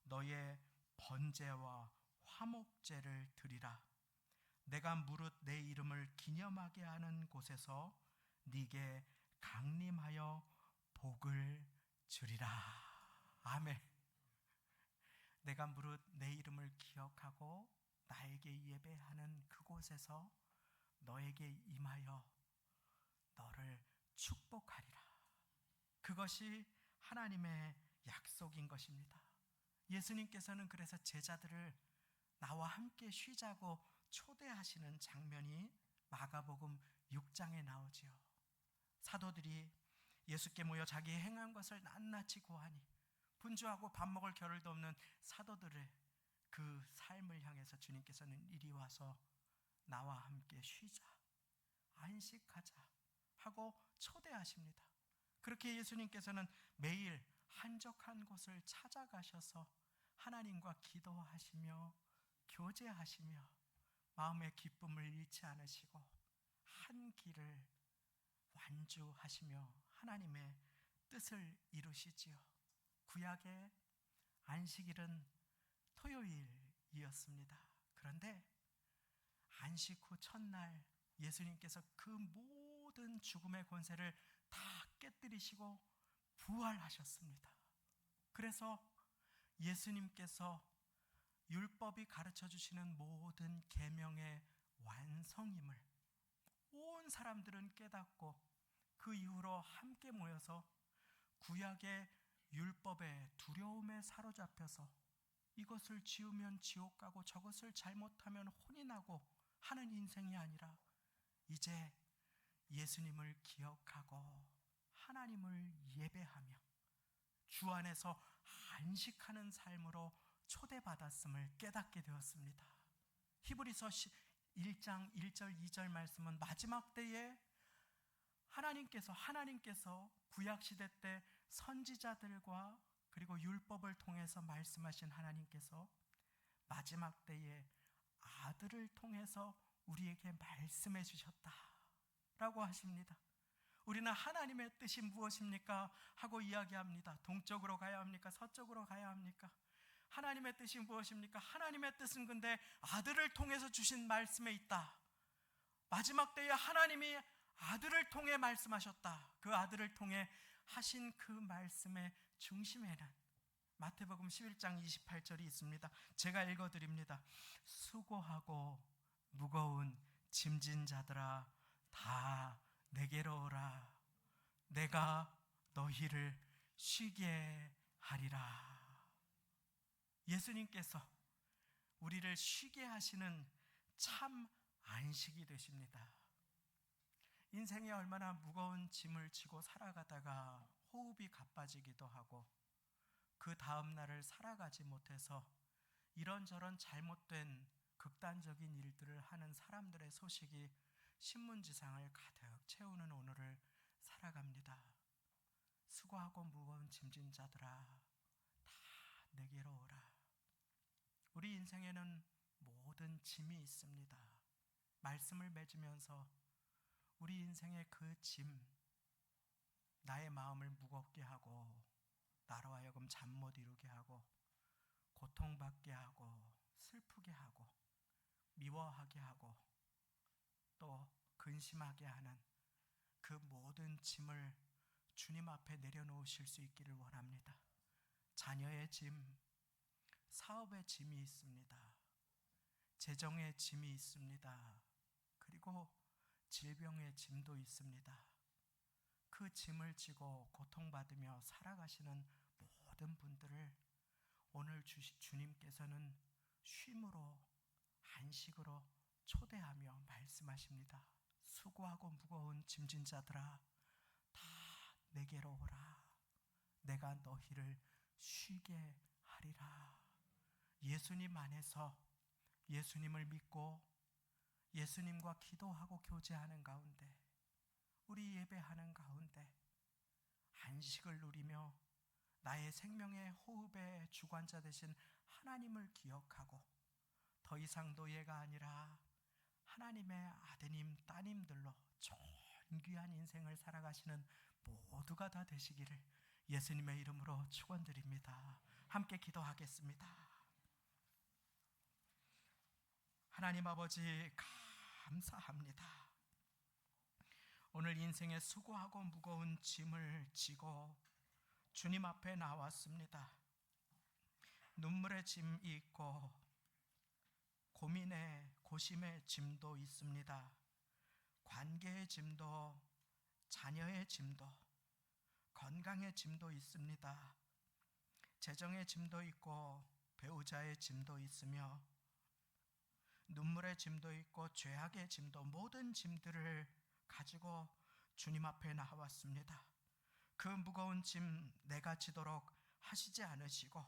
너의 번제와 화목제를 드리라. 내가 무릇 내 이름을 기념하게 하는 곳에서 네게 강림하여 복을 주리라. 아멘. 내가 무릇 내 이름을 기억하고 나에게 예배하는 그곳에서 너에게 임하여 너를 축복하리라. 그것이 하나님의 약속인 것입니다. 예수님께서는 그래서 제자들을 나와 함께 쉬자고 초대하시는 장면이 마가복음 6장에 나오지요. 사도들이 예수께 모여 자기 행한 것을 낱낱이 고하니 분주하고 밥 먹을 겨를도 없는 사도들의 그 삶을 향해서 주님께서는 이리 와서 나와 함께 쉬자, 안식하자 하고 초대하십니다. 그렇게 예수님께서는 매일 한적한 곳을 찾아가셔서 하나님과 기도하시며 교제하시며 마음의 기쁨을 잃지 않으시고 한 길을 완주하시며 하나님의 뜻을 이루시지요. 구약의 안식일은 토요일이었습니다. 그런데 안식 후 첫날 예수님께서 그 모든 죽음의 권세를 다 깨뜨리시고 부활하셨습니다. 그래서 예수님께서 율법이 가르쳐 주시는 모든 계명의 완성임을 온 사람들은 깨닫고 그 이후로 함께 모여서 구약의 율법의 두려움에 사로잡혀서 이것을 지으면 지옥 가고 저것을 잘못하면 혼이 나고 하는 인생이 아니라 이제 예수님을 기억하고 하나님을 예배하며 주 안에서 안식하는 삶으로 초대받았음을 깨닫게 되었습니다. 히브리서 1장 1절 2절 말씀은 마지막 때에 하나님께서 구약시대 때 선지자들과 그리고 율법을 통해서 말씀하신 하나님께서 마지막 때에 아들을 통해서 우리에게 말씀해 주셨다라고 하십니다. 우리는 하나님의 뜻이 무엇입니까? 하고 이야기합니다. 동쪽으로 가야 합니까? 서쪽으로 가야 합니까? 하나님의 뜻이 무엇입니까? 하나님의 뜻은 근데 아들을 통해서 주신 말씀에 있다. 마지막 때에 하나님이 아들을 통해 말씀하셨다. 그 아들을 통해 하신 그 말씀의 중심에는 마태복음 11장 28절이 있습니다. 제가 읽어드립니다. 수고하고 무거운 짐진 자들아 다 내게로 오라. 내가 너희를 쉬게 하리라. 예수님께서 우리를 쉬게 하시는 참 안식이 되십니다. 인생에 얼마나 무거운 짐을 지고 살아가다가 호흡이 가빠지기도 하고 그 다음 날을 살아가지 못해서 이런저런 잘못된 극단적인 일들을 하는 사람들의 소식이 신문지상을 가득 채우는 오늘을 살아갑니다. 수고하고 무거운 짐진 자들아 다 내게로 오라. 우리 인생에는 모든 짐이 있습니다. 말씀을 맺으면서 우리 인생의 그 짐, 나의 마음을 무겁게 하고 나로 하여금 잠 못 이루게 하고 고통받게 하고 슬프게 하고 미워하게 하고 또 근심하게 하는 그 모든 짐을 주님 앞에 내려놓으실 수 있기를 원합니다. 자녀의 짐, 사업의 짐이 있습니다. 재정의 짐이 있습니다. 그리고 질병의 짐도 있습니다. 그 짐을 지고 고통받으며 살아가시는 모든 분들을 오늘 주님께서는 쉼으로 안식으로 초대하며 말씀하십니다. 수고하고 무거운 짐진 자들아 다 내게로 오라. 내가 너희를 쉬게 하리라. 예수님 안에서 예수님을 믿고 예수님과 기도하고 교제하는 가운데 우리 예배하는 가운데 안식을 누리며 나의 생명의 호흡의 주관자 되신 하나님을 기억하고 더 이상 노예가 아니라 하나님의 아드님 따님들로 존귀한 인생을 살아가시는 모두가 다 되시기를 예수님의 이름으로 축원드립니다. 함께 기도하겠습니다. 하나님 아버지 감사합니다. 오늘 인생의 수고하고 무거운 짐을 지고 주님 앞에 나왔습니다. 눈물의 짐이 있고 고민의 고심의 짐도 있습니다. 관계의 짐도 자녀의 짐도 건강의 짐도 있습니다. 재정의 짐도 있고 배우자의 짐도 있으며 눈물의 짐도 있고 죄악의 짐도 모든 짐들을 가지고 주님 앞에 나왔습니다. 그 무거운 짐 내가 지도록 하시지 않으시고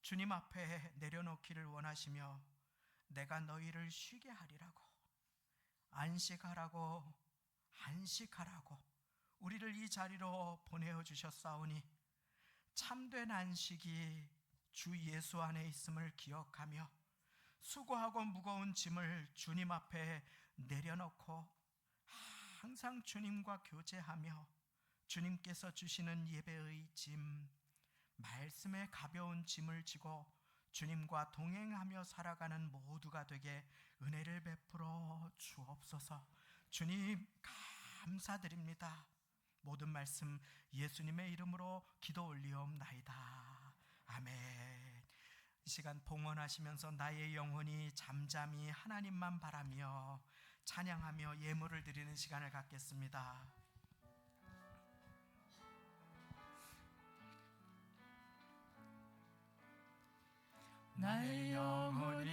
주님 앞에 내려놓기를 원하시며 내가 너희를 쉬게 하리라고 안식하라고 우리를 이 자리로 보내어 주셨사오니 참된 안식이 주 예수 안에 있음을 기억하며 수고하고 무거운 짐을 주님 앞에 내려놓고 항상 주님과 교제하며 주님께서 주시는 예배의 짐, 말씀의 가벼운 짐을 지고 주님과 동행하며 살아가는 모두가 되게 은혜를 베풀어 주옵소서. 주님 감사드립니다. 모든 말씀 예수님의 이름으로 기도 올리옵나이다. 아멘. 이 시간 봉헌하시면서 나의 영혼이 잠잠히 하나님만 바라며 찬양하며 예물을 드리는 시간을 갖겠습니다. 나의 영혼이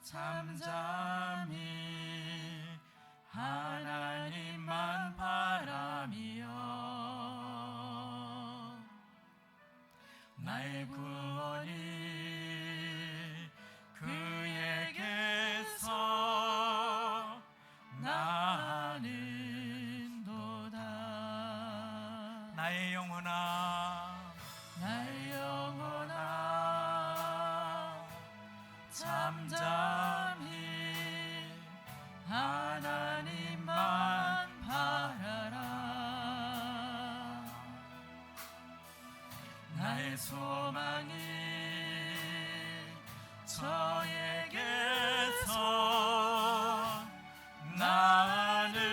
잠잠히 하나님만 바라며 나의 구원이 그에게서 나는도다. 나의 영혼아, 나의 영혼아, 잠잠히 하나님만 바라라. 나의 소망이 저에게서 나는도다.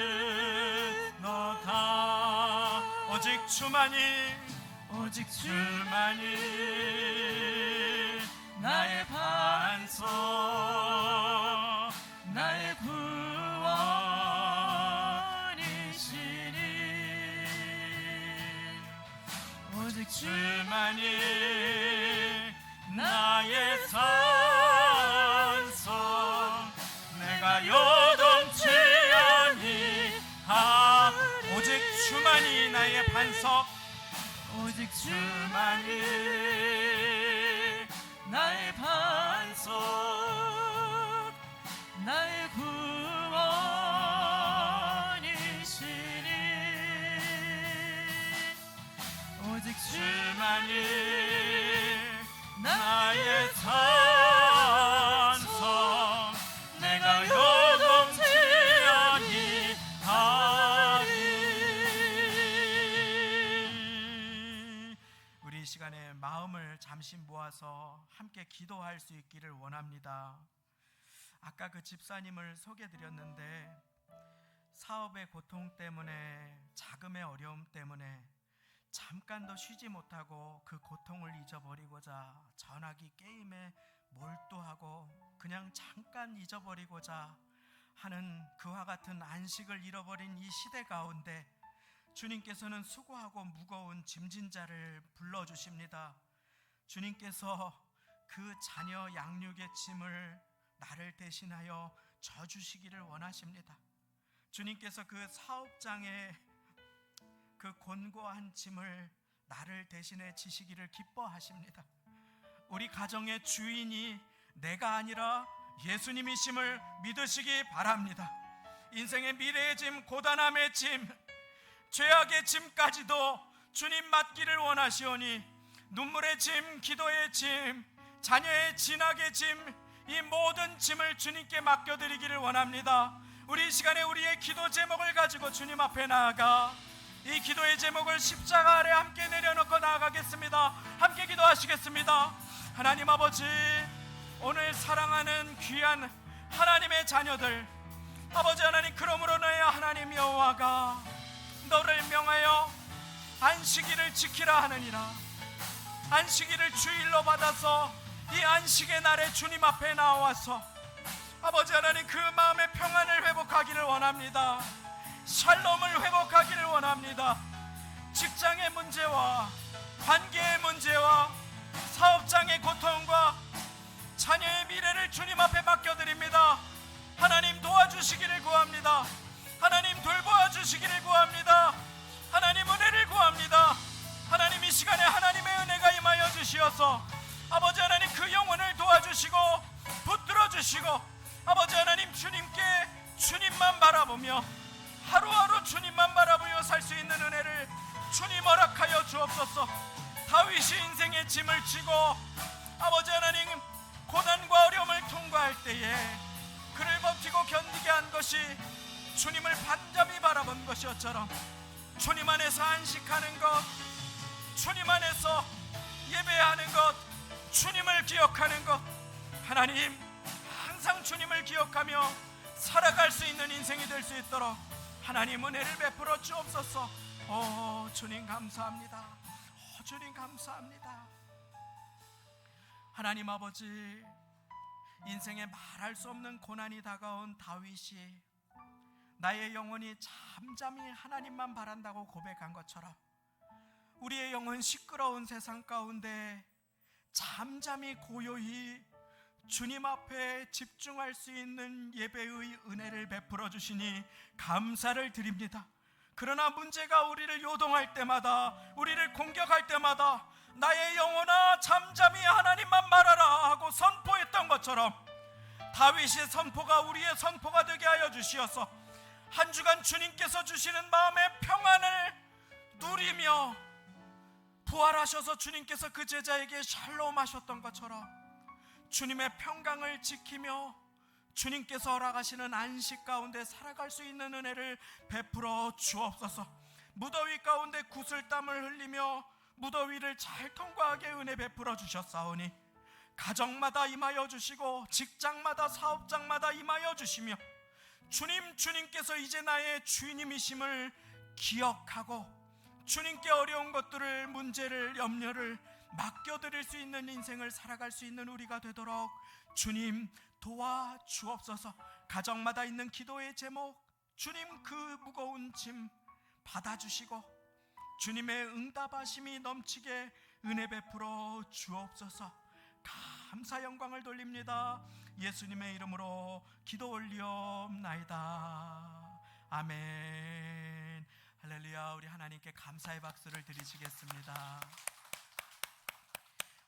오직 주만이 나의 반석, 나의 구원이시니. 오직 주만이 나의 산성, 내가 요동치 아니하리. 오직 주만이 나의 반석, 오직 주만이 나의 반석, 나의 구원이시니. 오직 주만이 나의 산성, 내가 요동치 아니하리. 우리 이 시간에 마음을 잠시 모아서 함께 기도할 수 있기를 원합니다. 아까 그 집사님을 소개드렸는데 사업의 고통 때문에, 자금의 어려움 때문에 잠깐도 쉬지 못하고 그 고통을 잊어버리고자 전화기 게임에 몰두하고 그냥 잠깐 잊어버리고자 하는 그와 같은 안식을 잃어버린 이 시대 가운데 주님께서는 수고하고 무거운 짐진 자를 불러주십니다. 주님께서 그 자녀 양육의 짐을 나를 대신하여 져주시기를 원하십니다. 주님께서 그 사업장의 그 곤고한 짐을 나를 대신해 지시기를 기뻐하십니다. 우리 가정의 주인이 내가 아니라 예수님이심을 믿으시기 바랍니다. 인생의 미래의 짐, 고단함의 짐, 죄악의 짐까지도 주님 맡기를 원하시오니 눈물의 짐, 기도의 짐, 자녀의 진학의 짐, 이 모든 짐을 주님께 맡겨드리기를 원합니다. 우리 이 시간에 우리의 기도 제목을 가지고 주님 앞에 나아가 이 기도의 제목을 십자가 아래 함께 내려놓고 나아가겠습니다. 함께 기도하시겠습니다. 하나님 아버지, 오늘 사랑하는 귀한 하나님의 자녀들, 아버지 하나님, 그러므로 너의 하나님 여호와가 너를 명하여 안식일을 지키라 하느니라. 안식일을 주일로 받아서 이 안식의 날에 주님 앞에 나와서 아버지 하나님, 그 마음의 평안을 회복하기를 원합니다. 샬롬을 회복하기를 원합니다. 직장의 문제와 관계의 문제와 사업장의 고통과 자녀의 미래를 주님 앞에 맡겨드립니다. 하나님 도와주시기를 구합니다. 하나님 돌보아 주시기를 구합니다. 하나님 은혜를 구합니다. 하나님 이 시간에 하나님의 은혜가 임하여 주시어서 아버지 하나님 그 영혼을 도와주시고 붙들어 주시고 아버지 하나님 주님께 주님만 바라보며 하루하루 주님만 바라보며 살 수 있는 은혜를 주님 허락하여 주옵소서. 다윗이 인생의 짐을 지고 아버지 하나님 고난과 어려움을 통과할 때에 그를 버티고 견디게 한 것이 주님을 반잡이 바라본 것이었처럼 주님 안에서 안식하는 것, 주님 안에서 예배하는 것, 주님을 기억하는 것, 하나님 항상 주님을 기억하며 살아갈 수 있는 인생이 될 수 있도록 하나님 은혜를 베풀어 주옵소서. 주님 감사합니다. 주님 감사합니다. 하나님 아버지, 인생에 말할 수 없는 고난이 다가온 다윗이 나의 영혼이 잠잠히 하나님만 바란다고 고백한 것처럼 우리의 영혼 시끄러운 세상 가운데 잠잠히 고요히 주님 앞에 집중할 수 있는 예배의 은혜를 베풀어 주시니 감사를 드립니다. 그러나 문제가 우리를 요동할 때마다, 우리를 공격할 때마다 나의 영혼아 잠잠히 하나님만 말하라 하고 선포했던 것처럼 다윗의 선포가 우리의 선포가 되게 하여 주시어서 한 주간 주님께서 주시는 마음의 평안을 누리며 부활하셔서 주님께서 그 제자에게 샬롬 하셨던 것처럼 주님의 평강을 지키며 주님께서 허락하시는 안식 가운데 살아갈 수 있는 은혜를 베풀어 주옵소서. 무더위 가운데 구슬땀을 흘리며 무더위를 잘 통과하게 은혜 베풀어 주셨사오니 가정마다 임하여 주시고 직장마다 사업장마다 임하여 주시며 주님께서 이제 나의 주님이심을 기억하고 주님께 어려운 것들을, 문제를, 염려를 맡겨드릴 수 있는 인생을 살아갈 수 있는 우리가 되도록 주님 도와주옵소서. 가정마다 있는 기도의 제목, 주님 그 무거운 짐 받아주시고 주님의 응답하심이 넘치게 은혜 베풀어 주옵소서. 감사 영광을 돌립니다. 예수님의 이름으로 기도 올리옵나이다. 아멘. 할렐루야. 우리 하나님께 감사의 박수를 드리시겠습니다.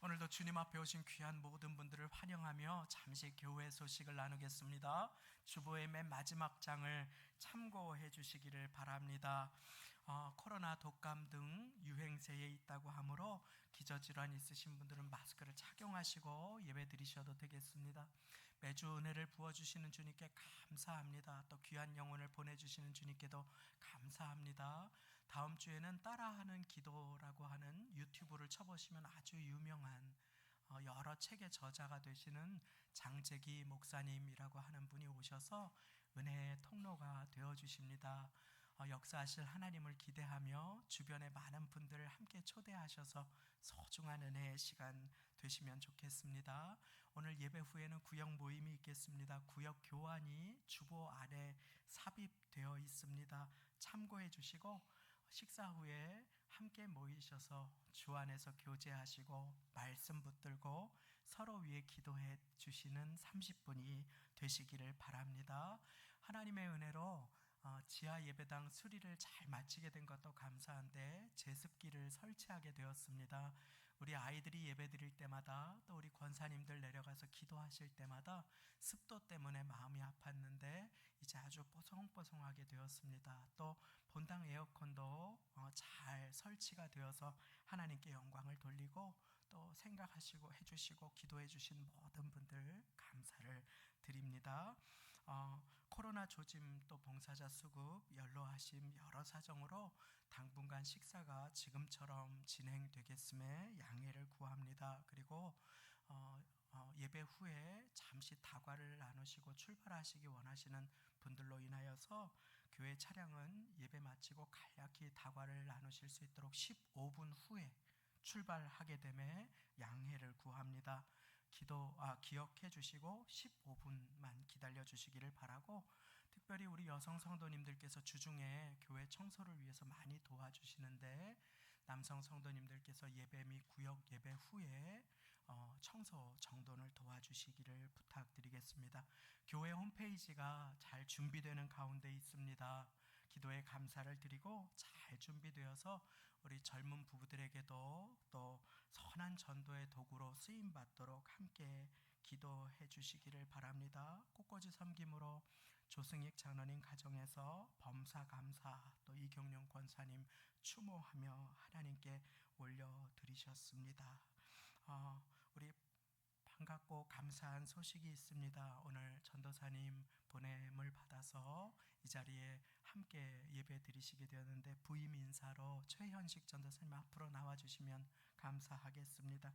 오늘도 주님 앞에 오신 귀한 모든 분들을 환영하며 잠시 교회 소식을 나누겠습니다. 주보의 맨 마지막 장을 참고해 주시기를 바랍니다. 코로나 독감 등 유행세에 있다고 하므로 기저질환 있으신 분들은 마스크를 착용하시고 예배 드리셔도 되겠습니다. 매주 은혜를 부어주시는 주님께 감사합니다. 또 귀한 영혼을 보내주시는 주님께도 감사합니다. 다음 주에는 따라하는 기도라고 하는 유튜브를 쳐보시면 아주 유명한 여러 책의 저자가 되시는 장재기 목사님이라고 하는 분이 오셔서 은혜의 통로가 되어주십니다. 역사하실 하나님을 기대하며 주변의 많은 분들을 함께 초대하셔서 소중한 은혜의 시간 되시면 좋겠습니다. 오늘 예배 후에는 구역 모임이 있겠습니다. 구역 교환이 주보 안에 삽입되어 있습니다. 참고해 주시고 식사 후에 함께 모이셔서 주 안에서 교제하시고 말씀 붙들고 서로 위해 기도해 주시는 30분이 되시기를 바랍니다. 하나님의 은혜로 지하 예배당 수리를 잘 마치게 된 것도 감사한데 제습기를 설치하게 되었습니다. 우리 아이들이 예배 드릴 때마다 또 우리 권사님들 내려가서 기도하실 때마다 습도 때문에 마음이 아팠는데 이제 아주 뽀송뽀송하게 되었습니다. 또 본당 에어컨도 잘 설치가 되어서 하나님께 영광을 돌리고 또 생각하시고 해주시고 기도해 주신 모든 분들 감사를 드립니다. 코로나 조짐 또 봉사자 수급 연로하심 여러 사정으로 당분간 식사가 지금처럼 진행되겠음에 양해를 구합니다. 그리고 예배 후에 잠시 다과를 나누시고 출발하시기 원하시는 분들로 인하여서 교회 차량은 예배 마치고 간략히 다과를 나누실 수 있도록 15분 후에 출발하게 됨에 양해를 구합니다. 기억해 주시고 15분만 기다려 주시기를 바라고, 특별히 우리 여성 성도님들께서 주중에 교회 청소를 위해서 많이 도와주시는데 남성 성도님들께서 예배 및 구역 예배 후에 청소 정돈을 도와주시기를 부탁드리겠습니다. 교회 홈페이지가 잘 준비되는 가운데 있습니다. 기도에 감사를 드리고 잘 준비되어서 우리 젊은 부부들에게도 또 선한 전도의 도구로 쓰임받도록 함께 기도해 주시기를 바랍니다. 꽃꽂이 섬김으로 조승익 장로님 가정에서 범사 감사 또 이경룡 권사님 추모하며 하나님께 올려드리셨습니다. 우리 반갑고 감사한 소식이 있습니다. 오늘 전도사님 보냄을 받아서 이 자리에 함께 예배 드리시게 되었는데 부임 인사로 최현식 전도사님 앞으로 나와주시면 감사하겠습니다.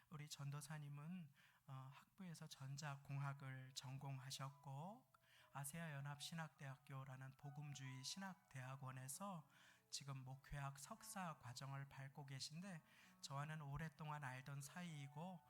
우리 전도사님은 학부에서 전자공학을 전공하셨고 아세아연합신학대학교라는 복음주의 신학대학원에서 지금 목회학 석사 과정을 밟고 계신데 저와는 오랫동안 알던 사이이고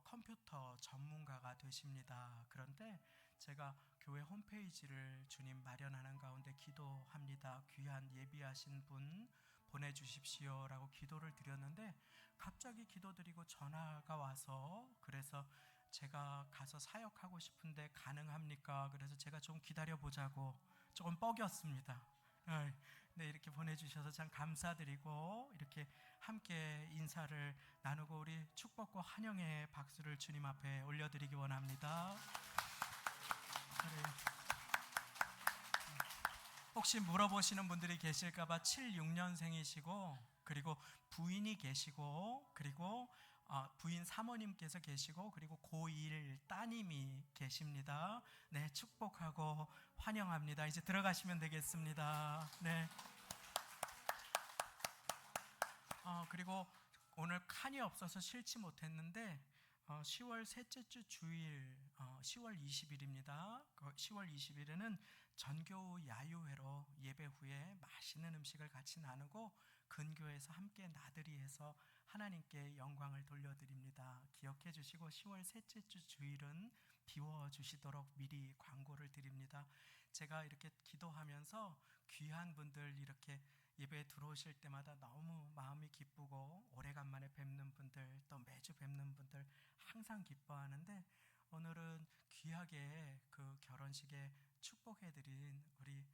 컴퓨터 전문가가 되십니다. 그런데 제가 교회 홈페이지를 주님 마련하는 가운데 기도합니다. 귀한 예비하신 분 보내주십시오라고 기도를 드렸는데 갑자기 기도드리고 전화가 와서 그래서 제가 가서 사역하고 싶은데 가능합니까? 그래서 제가 좀 기다려보자고 조금 뻐겼습니다. 네, 이렇게 보내주셔서 참 감사드리고 이렇게 함께 인사를 나누고 우리 축복과 환영의 박수를 주님 앞에 올려드리기 원합니다. 혹시 물어보시는 분들이 계실까봐 76년생이시고 그리고 부인이 계시고 그리고 부인 사모님께서 계시고 그리고 고1 따님이 계십니다. 네, 축복하고 환영합니다. 이제 들어가시면 되겠습니다. 네. 그리고 오늘 칸이 없어서 실지 못했는데 10월 셋째 주 주일 10월 20일입니다. 10월 20일에는 전교우 야유회로 예배 후에 맛있는 음식을 같이 나누고 근교에서 함께 나들이 해서 하나님께 영광을 돌려드립니다. 기억해 주시고 10월 셋째 주 주일은 비워주시도록 미리 광고를 드립니다. 제가 이렇게 기도하면서 귀한 분들 이렇게 예배에 들어오실 때마다 너무 마음이 기쁘고 오래간만에 뵙는 분들 또 매주 뵙는 분들 항상 기뻐하는데 오늘은 귀하게 그 결혼식에 축복해드린 우리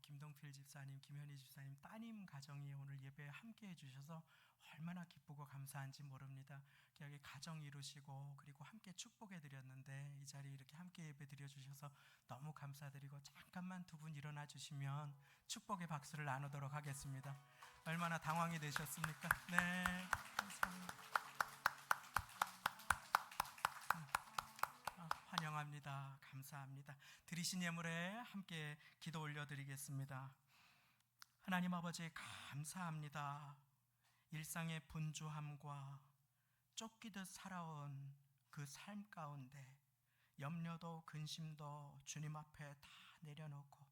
김동필 집사님, 김현희 집사님 따님 가정이 오늘 예배에 함께 해주셔서 얼마나 기쁘고 감사한지 모릅니다. 귀하게 가정 이루시고 그리고 함께 축복해드렸는데 이 자리에 이렇게 함께 예배 드려주셔서 너무 감사드리고 잠깐만 두 분 일어나 주시면 축복의 박수를 나누도록 하겠습니다. 얼마나 당황이 되셨습니까? 네, 감사합니다. 환영합니다. 감사합니다. 드리신 예물에 함께 기도 올려드리겠습니다. 하나님 아버지 감사합니다. 일상의 분주함과 쫓기듯 살아온 그 삶 가운데 염려도 근심도 주님 앞에 다 내려놓고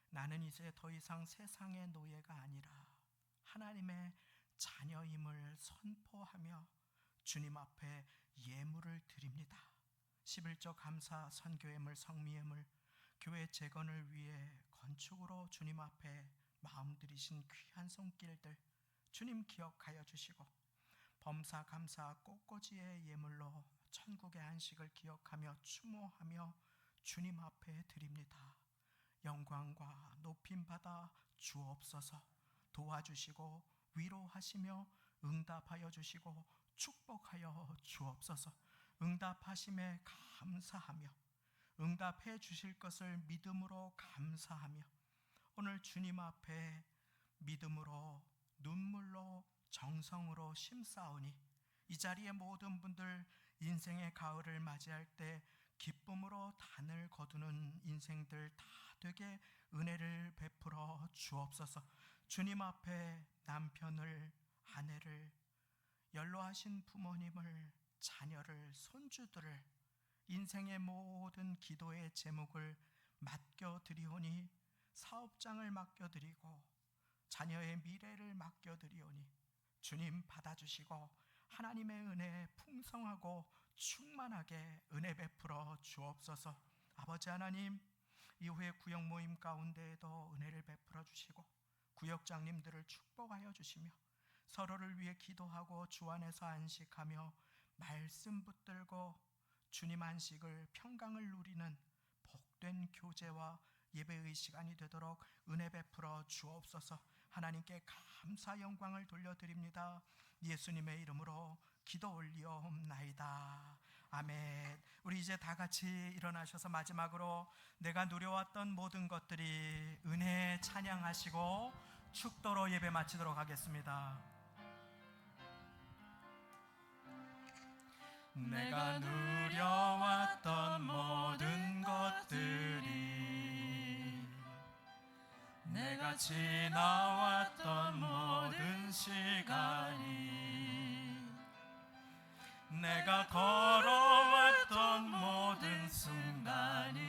나는 이제 더 이상 세상의 노예가 아니라 하나님의 자녀임을 선포하며 주님 앞에 예물을 드립니다. 11조 감사 선교예물 성미예물 교회 재건을 위해 건축으로 주님 앞에 마음 들이신 귀한 손길들 주님 기억하여 주시고 범사 감사 꽃꽂이의 예물로 천국의 안식을 기억하며 추모하며 주님 앞에 드립니다. 영광과 높임 받아 주옵소서. 도와주시고 위로하시며 응답하여 주시고 축복하여 주옵소서. 응답하심에 감사하며 응답해 주실 것을 믿음으로 감사하며 오늘 주님 앞에 믿음으로 눈물로 정성으로 심사오니 이 자리에 모든 분들 인생의 가을을 맞이할 때 기쁨으로 단을 거두는 인생들 다 되게 은혜를 베풀어 주옵소서. 주님 앞에 남편을 아내를 연로하신 부모님을 자녀를 손주들을 인생의 모든 기도의 제목을 맡겨드리오니 사업장을 맡겨드리고 자녀의 미래를 맡겨드리오니 주님 받아주시고 하나님의 은혜 풍성하고 충만하게 은혜 베풀어 주옵소서. 아버지 하나님 이후에 구역 모임 가운데에도 은혜를 베풀어 주시고 구역장님들을 축복하여 주시며 서로를 위해 기도하고 주 안에서 안식하며 말씀 붙들고 주님 안식을 평강을 누리는 복된 교제와 예배의 시간이 되도록 은혜 베풀어 주옵소서. 하나님께 감사 영광을 돌려드립니다. 예수님의 이름으로 기도 올리옵나이다. 아멘. 우리 이제 다 같이 일어나셔서 마지막으로 내가 누려왔던 모든 것들이 은혜 찬양하시고 축도로 예배 마치도록 하겠습니다. 내가 누려왔던 모든 것들이 내가 지나왔던 모든 시간이 내가 걸어왔던 모든 순간이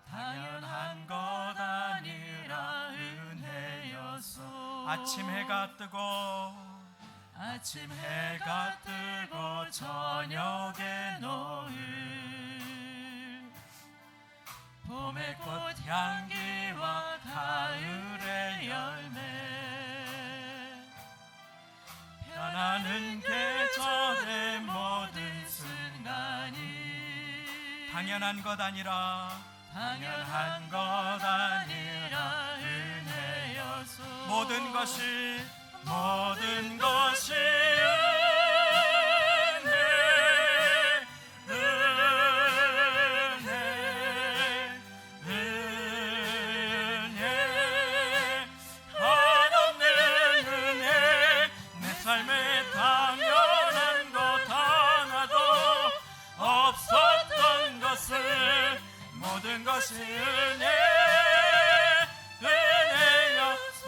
당연한 것 아니라 은혜였소. 아침 해가 뜨고 저녁의 노을 봄의 꽃향기와 가을의 사는 계절의 모든 순간이 당연한 것 아니라 당연한 것 아니라 은혜여서 모든 것이 은혜 한없는 은혜 내 삶에 당연한 것 하나도 없었던 것을 모든 것이 은혜여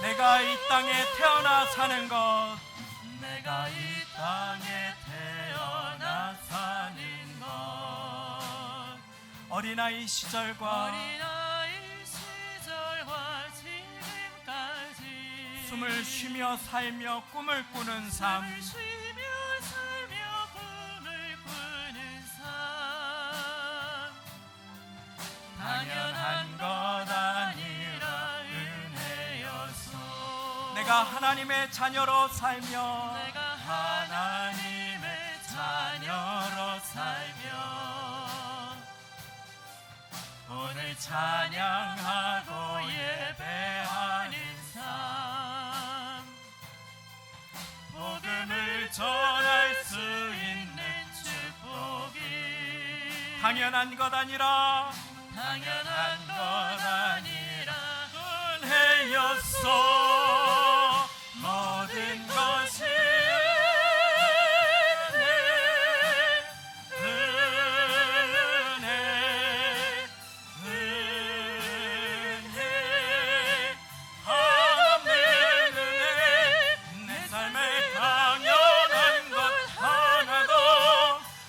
내가 이 땅에 태어나 사는 것 내가 이 땅에 태어나 사는 것 어린아이 시절과 어린아이 시절과 지금까지 숨을 쉬며 살며 꿈을 꾸는 삶 숨을 쉬며 살며 꿈을 꾸는 삶 당연한 것 아니라 은혜여서 내가 하나님의 자녀로 살며 내가 하나님의 자녀로 살며 오늘 찬양하고 예배하는 삶 복음을 전할 수 있는 축복이 당연한 것 아니라 당연한 것 아니라 은혜였어 모든 것이 은혜 한없는 은혜 내 삶에 당연한 것 하나도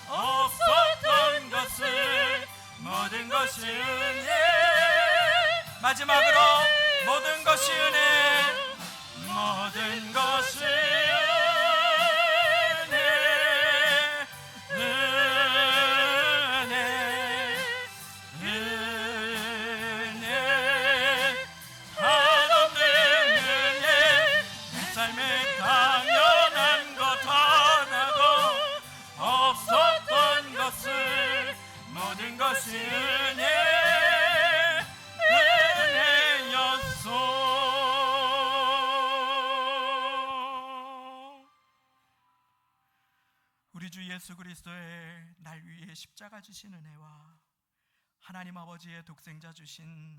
없었던 것을 모든 것이 은혜 마지막으로 모든 것이 은혜 모든 것이 은혜 한없는 은혜 내 삶에 당연한 것 하나도 없었던 것을 모든 것이 은혜였소. 우리 주 예수 그리스도의 날 위해 십자가 지신 은혜와 하나님 아버지의 독생자 주신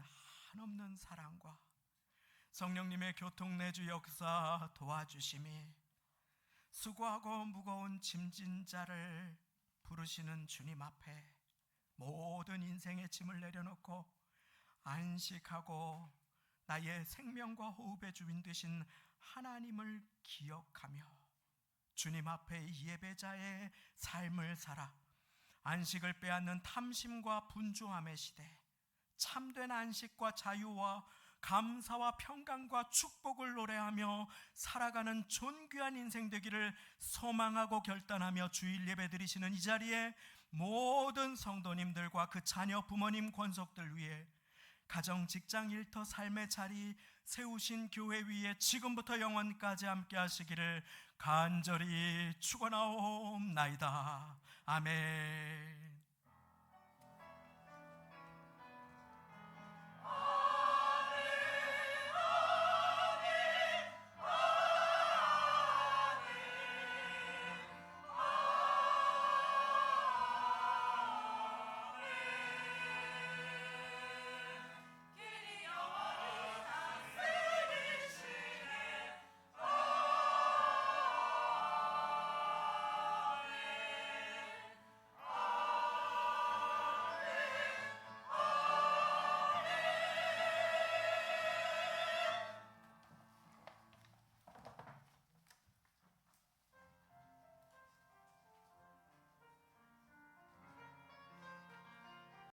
한없는 사랑과 성령님의 교통내주 역사 도와주심이 수고하고 무거운 짐진 자를 부르시는 주님 앞에 모든 인생의 짐을 내려놓고 안식하고 나의 생명과 호흡의 주인 되신 하나님을 기억하며 주님 앞에 예배자의 삶을 살아 안식을 빼앗는 탐심과 분주함의 시대 참된 안식과 자유와 감사와 평강과 축복을 노래하며 살아가는 존귀한 인생 되기를 소망하고 결단하며 주일 예배 드리시는 이 자리에 모든 성도님들과 그 자녀 부모님 권속들 위해 가정 직장 일터 삶의 자리 세우신 교회 위에 지금부터 영원까지 함께 하시기를 간절히 축원하옵나이다. 아멘.